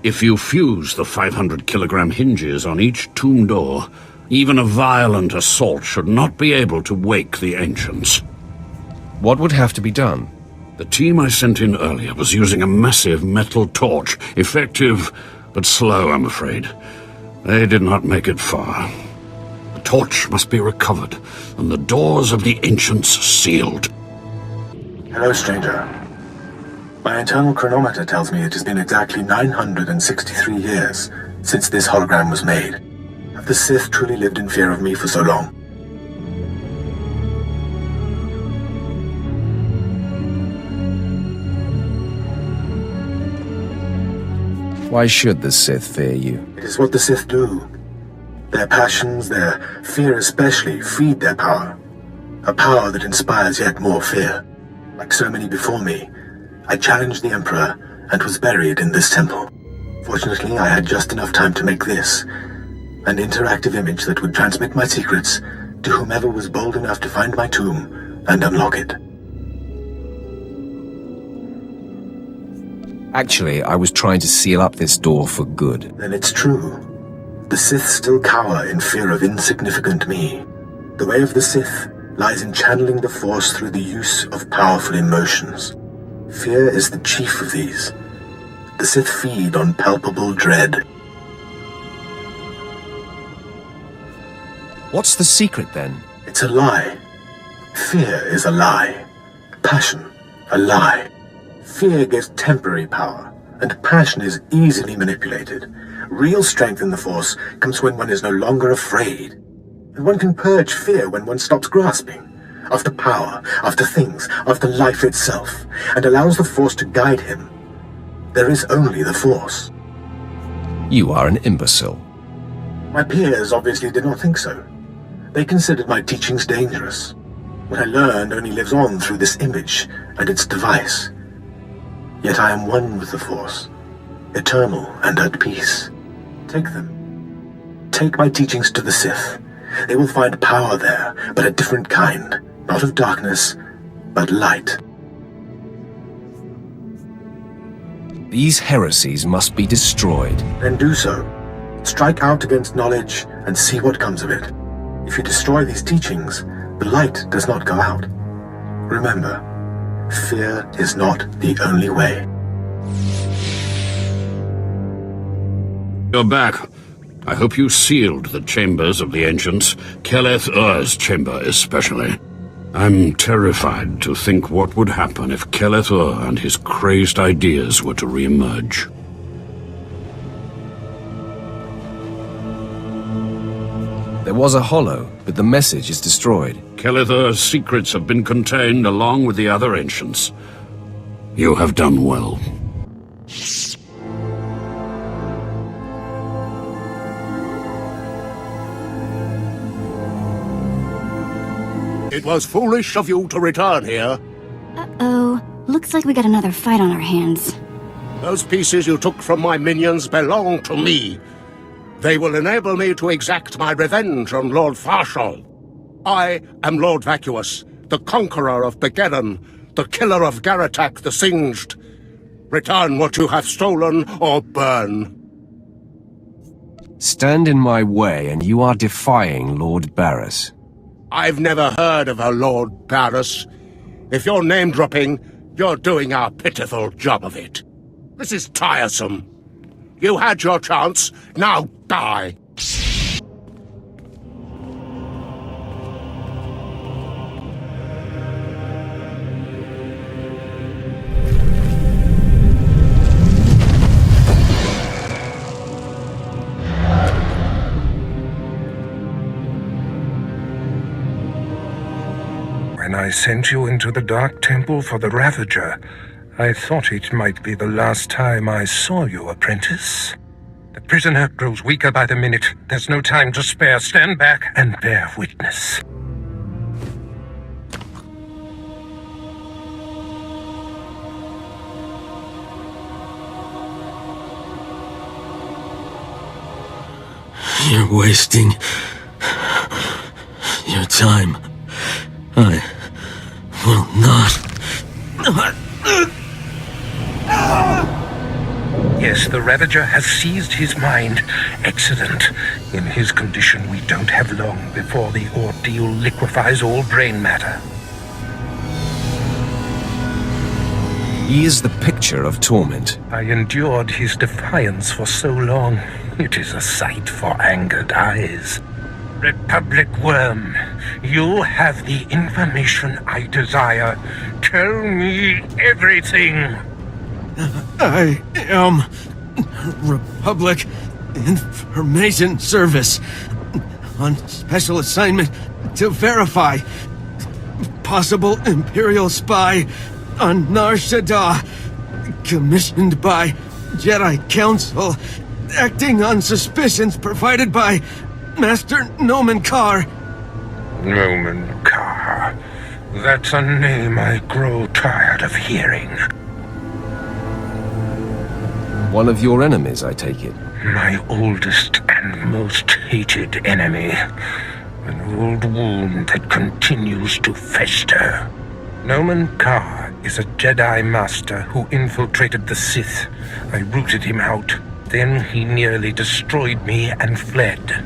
If you fuse the 500-kilogram hinges on each tomb door, even a violent assault should not be able to wake the ancients. What would have to be done? The team I sent in earlier was using a massive metal torch, effective but slow, I'm afraid. They did not make it far. The torch must be recovered, and the doors of the Ancients sealed. Hello, stranger. My internal chronometer tells me it has been exactly 963 years since this hologram was made. Have the Sith truly lived in fear of me for so long? Why should the Sith fear you? It is what the Sith do. Their passions, their fear especially, feed their power. A power that inspires yet more fear. Like so many before me, I challenged the Emperor and was buried in this temple. Fortunately, I had just enough time to make this, an interactive image that would transmit my secrets to whomever was bold enough to find my tomb and unlock it. Actually, I was trying to seal up this door for good. Then it's true. The Sith still cower in fear of insignificant me. The way of the Sith lies in channeling the Force through the use of powerful emotions. Fear is the chief of these. The Sith feed on palpable dread. What's the secret, then? It's a lie. Fear is a lie. Passion, a lie. Fear gives temporary power, and passion is easily manipulated. Real strength in the Force comes when one is no longer afraid. And one can purge fear when one stops grasping after power, after things, after life itself, and allows the Force to guide him. There is only the Force. You are an imbecile. My peers obviously did not think so. They considered my teachings dangerous. What I learned only lives on through this image and its device. Yet I am one with the Force, eternal and at peace. Take them. Take my teachings to the Sith. They will find power there, but a different kind. Not of darkness, but light. These heresies must be destroyed. Then do so. Strike out against knowledge and see what comes of it. If you destroy these teachings, the light does not go out. Remember, fear is not the only way. You're back. I hope you sealed the chambers of the Ancients, Keleth Ur's chamber especially. I'm terrified to think what would happen if Keleth Ur and his crazed ideas were to re-emerge. There was a hollow, but the message is destroyed. Keleth Ur's secrets have been contained along with the other Ancients. You have done well. It was foolish of you to return here. Uh-oh. Looks like we got another fight on our hands. Those pieces you took from my minions belong to me. They will enable me to exact my revenge on Lord Farshal. I am Lord Vacuous, the conqueror of Begeddon, the killer of Garatak the Singed. Return what you have stolen or burn. Stand in my way and you are defying Lord Barris. I've never heard of a Lord Barris. If you're name-dropping, you're doing a pitiful job of it. This is tiresome. You had your chance, now die. When I sent you into the Dark Temple for the Ravager, I thought it might be the last time I saw you, apprentice. The prisoner grows weaker by the minute. There's no time to spare. Stand back and bear witness. You're wasting your time. I will not. Yes, the Ravager has seized his mind. Excellent. In his condition, we don't have long before the ordeal liquefies all brain matter. He is the picture nature of torment? I endured his defiance for so long. It is a sight for angered eyes. Republic Worm, you have the information I desire. Tell me everything. I am Republic Information Service on special assignment to verify possible Imperial spy on Nar Shaddaa, commissioned by Jedi Council, acting on suspicions provided by Master Nomen Karr. Nomen Karr. That's a name I grow tired of hearing. One of your enemies, I take it? My oldest and most hated enemy. An old wound that continues to fester. Nomen Karr is a Jedi Master who infiltrated the Sith. I rooted him out. Then he nearly destroyed me and fled.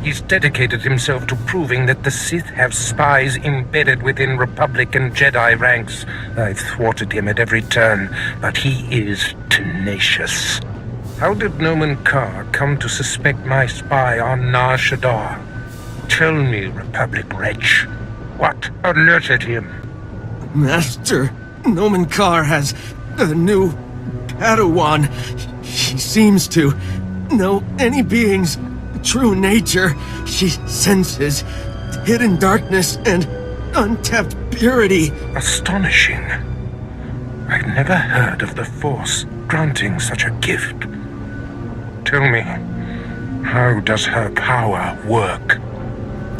He's dedicated himself to proving that the Sith have spies embedded within Republic and Jedi ranks. I've thwarted him at every turn, but he is tenacious. How did Nomen Karr come to suspect my spy on Nar Shaddaa? Tell me, Republic wretch, what alerted him? Master Nomen Karr has a new Padawan. She seems to know any being's true nature. She senses hidden darkness and untapped purity. Astonishing. I'd never heard of the Force granting such a gift. Tell me, how does her power work?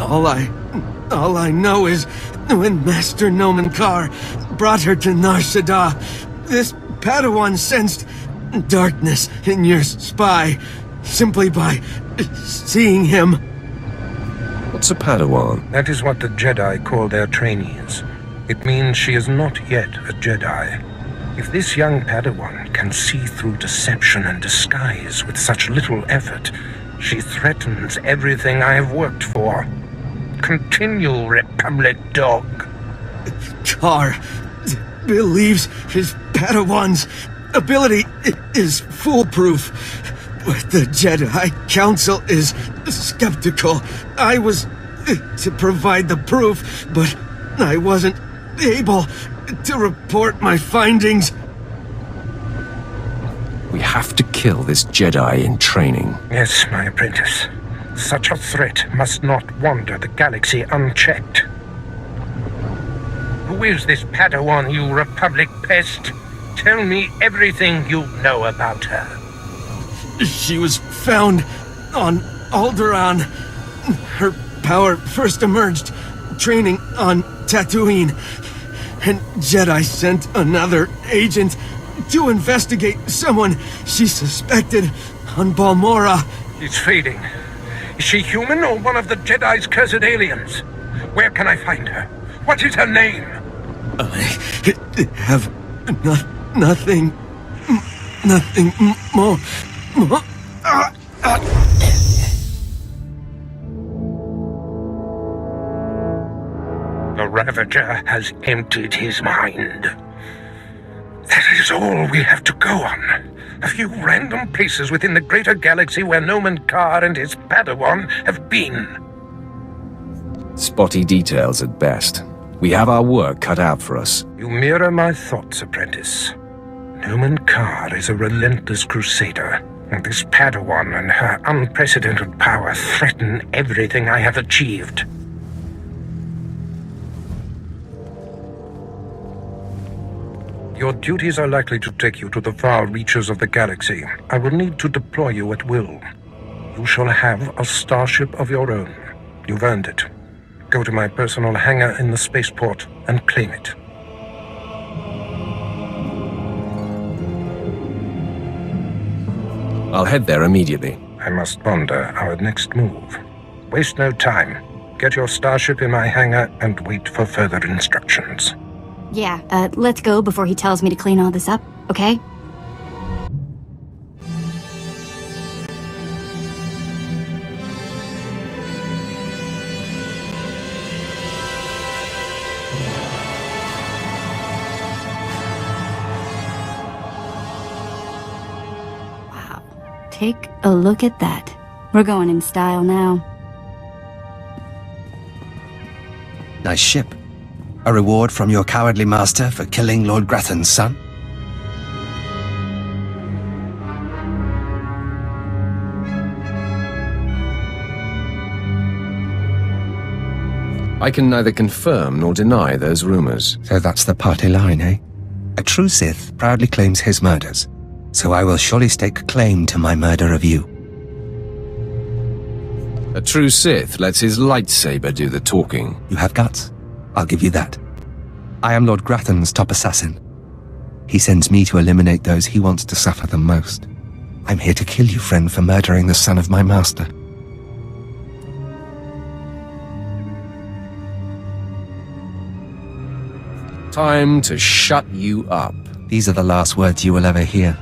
All I know is when Master Nomen Karr brought her to Nar Shaddaa, this Padawan sensed darkness in your spy simply by seeing him. What's a Padawan? That is what the Jedi call their trainees. It means she is not yet a Jedi. If this young Padawan can see through deception and disguise with such little effort, she threatens everything I have worked for. Continue, Republic dog. Karr believes his Padawan's ability is foolproof, but the Jedi Council is skeptical. I was to provide the proof, but I wasn't able to report my findings. We have to kill this Jedi in training. Yes, my apprentice. Such a threat must not wander the galaxy unchecked. Who is this Padawan, you Republic pest? Tell me everything you know about her. She was found on Alderaan. Her power first emerged training on Tatooine, and Jedi sent another agent to investigate someone she suspected on Balmorra. She's fading. Is she human or one of the Jedi's cursed aliens? Where can I find her? What is her name? I have nothing more. The Ravager has emptied his mind. That is all we have to go on. A few random places within the greater galaxy where Nomen Karr and his Padawan have been. Spotty details at best. We have our work cut out for us. You mirror my thoughts, apprentice. Nomen Karr is a relentless crusader, and this Padawan and her unprecedented power threaten everything I have achieved. Your duties are likely to take you to the far reaches of the galaxy. I will need to deploy you at will. You shall have a starship of your own. You've earned it. Go to my personal hangar in the spaceport and claim it. I'll head there immediately. I must ponder our next move. Waste no time. Get your starship in my hangar and wait for further instructions. Yeah, let's go before he tells me to clean all this up, okay? Take a look at that. We're going in style now. Nice ship. A reward from your cowardly master for killing Lord Grathan's son? I can neither confirm nor deny those rumors. So that's the party line, eh? A true Sith proudly claims his murders, so I will surely stake claim to my murder of you. A true Sith lets his lightsaber do the talking. You have guts. I'll give you that. I am Lord Grathan's top assassin. He sends me to eliminate those he wants to suffer the most. I'm here to kill you, friend, for murdering the son of my master. Time to shut you up. These are the last words you will ever hear.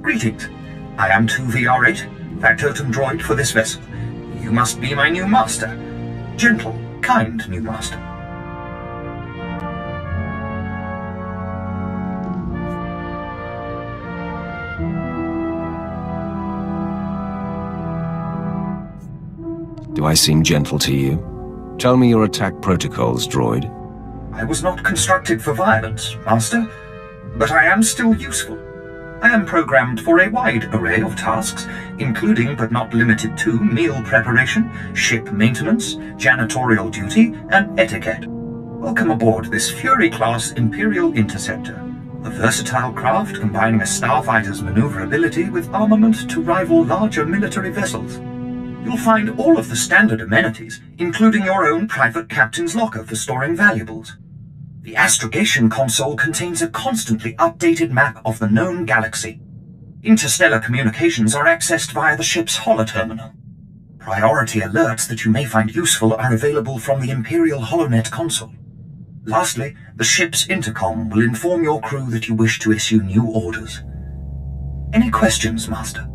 Greetings. I am 2VR8, factotum droid for this vessel. You must be my new master. Gentle, kind new master. Do I seem gentle to you? Tell me your attack protocols, droid. I was not constructed for violence, master, but I am still useful. I am programmed for a wide array of tasks, including but not limited to meal preparation, ship maintenance, janitorial duty, and etiquette. Welcome aboard this Fury-class Imperial Interceptor, a versatile craft combining a starfighter's maneuverability with armament to rival larger military vessels. You'll find all of the standard amenities, including your own private captain's locker for storing valuables. The astrogation console contains a constantly updated map of the known galaxy. Interstellar communications are accessed via the ship's holoterminal. Priority alerts that you may find useful are available from the Imperial HoloNet console. Lastly, the ship's intercom will inform your crew that you wish to issue new orders. Any questions, Master?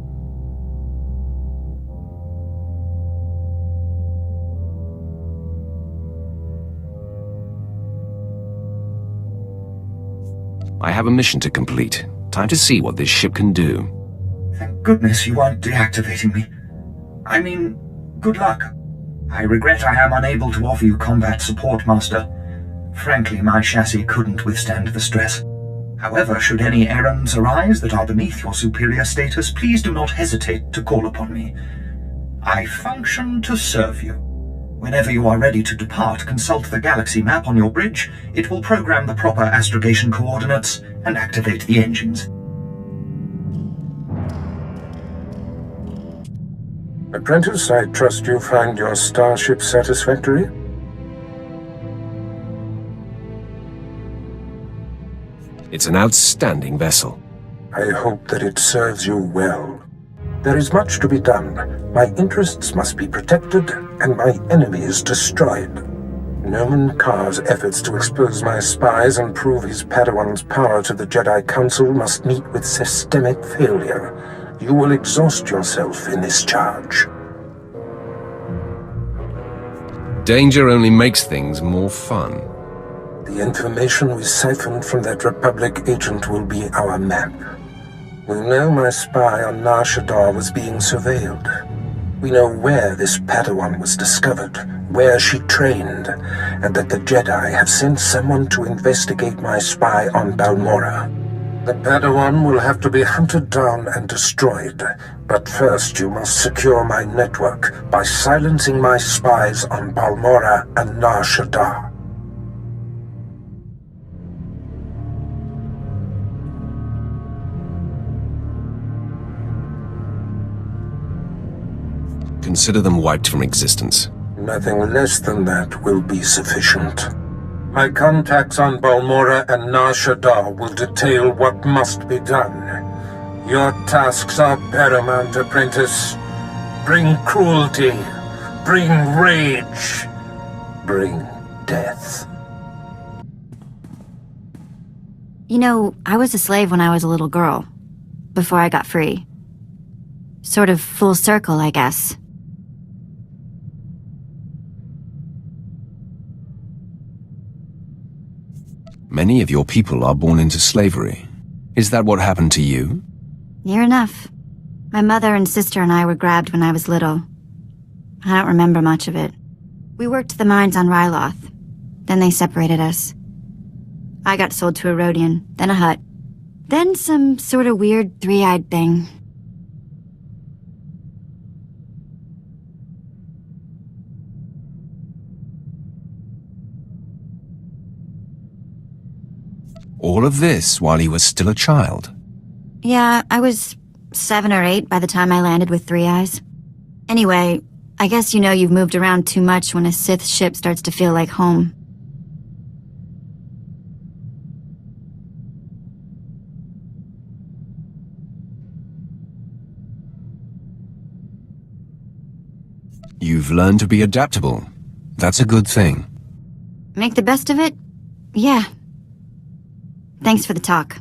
I have a mission to complete. Time to see what this ship can do. Thank goodness you aren't deactivating me. I mean, good luck. I regret I am unable to offer you combat support, Master. Frankly, my chassis couldn't withstand the stress. However, should any errands arise that are beneath your superior status, please do not hesitate to call upon me. I function to serve you. Whenever you are ready to depart, consult the galaxy map on your bridge. It will program the proper astrogation coordinates and activate the engines. Apprentice, I trust you find your starship satisfactory? It's an outstanding vessel. I hope that it serves you well. There is much to be done. My interests must be protected, and my enemies destroyed. Dromund Kaas' efforts to expose my spies and prove his Padawan's power to the Jedi Council must meet with systemic failure. You will exhaust yourself in this charge. Danger only makes things more fun. The information we siphoned from that Republic agent will be our map. We know my spy on Nar Shaddaa was being surveilled. We know where this Padawan was discovered, where she trained, and that the Jedi have sent someone to investigate my spy on Balmorra. The Padawan will have to be hunted down and destroyed, but first you must secure my network by silencing my spies on Balmorra and Nar Shaddaa. Consider them wiped from existence. Nothing less than that will be sufficient. My contacts on Balmorra and Nar Shaddaa will detail what must be done. Your tasks are paramount, apprentice. Bring cruelty, bring rage, bring death. You know, I was a slave when I was a little girl, before I got free. Sort of full circle, I guess. Many of your people are born into slavery. Is that what happened to you? Near enough. My mother and sister and I were grabbed when I was little. I don't remember much of it. We worked the mines on Ryloth. Then they separated us. I got sold to a Rhodian, then a Hutt. Then some sort of weird three-eyed thing. All of this while he was still a child? Yeah, I was 7 or 8 by the time I landed with 3 eyes. Anyway, I guess you know you've moved around too much when a Sith ship starts to feel like home. You've learned to be adaptable. That's a good thing. Make the best of it? Yeah. Thanks for the talk.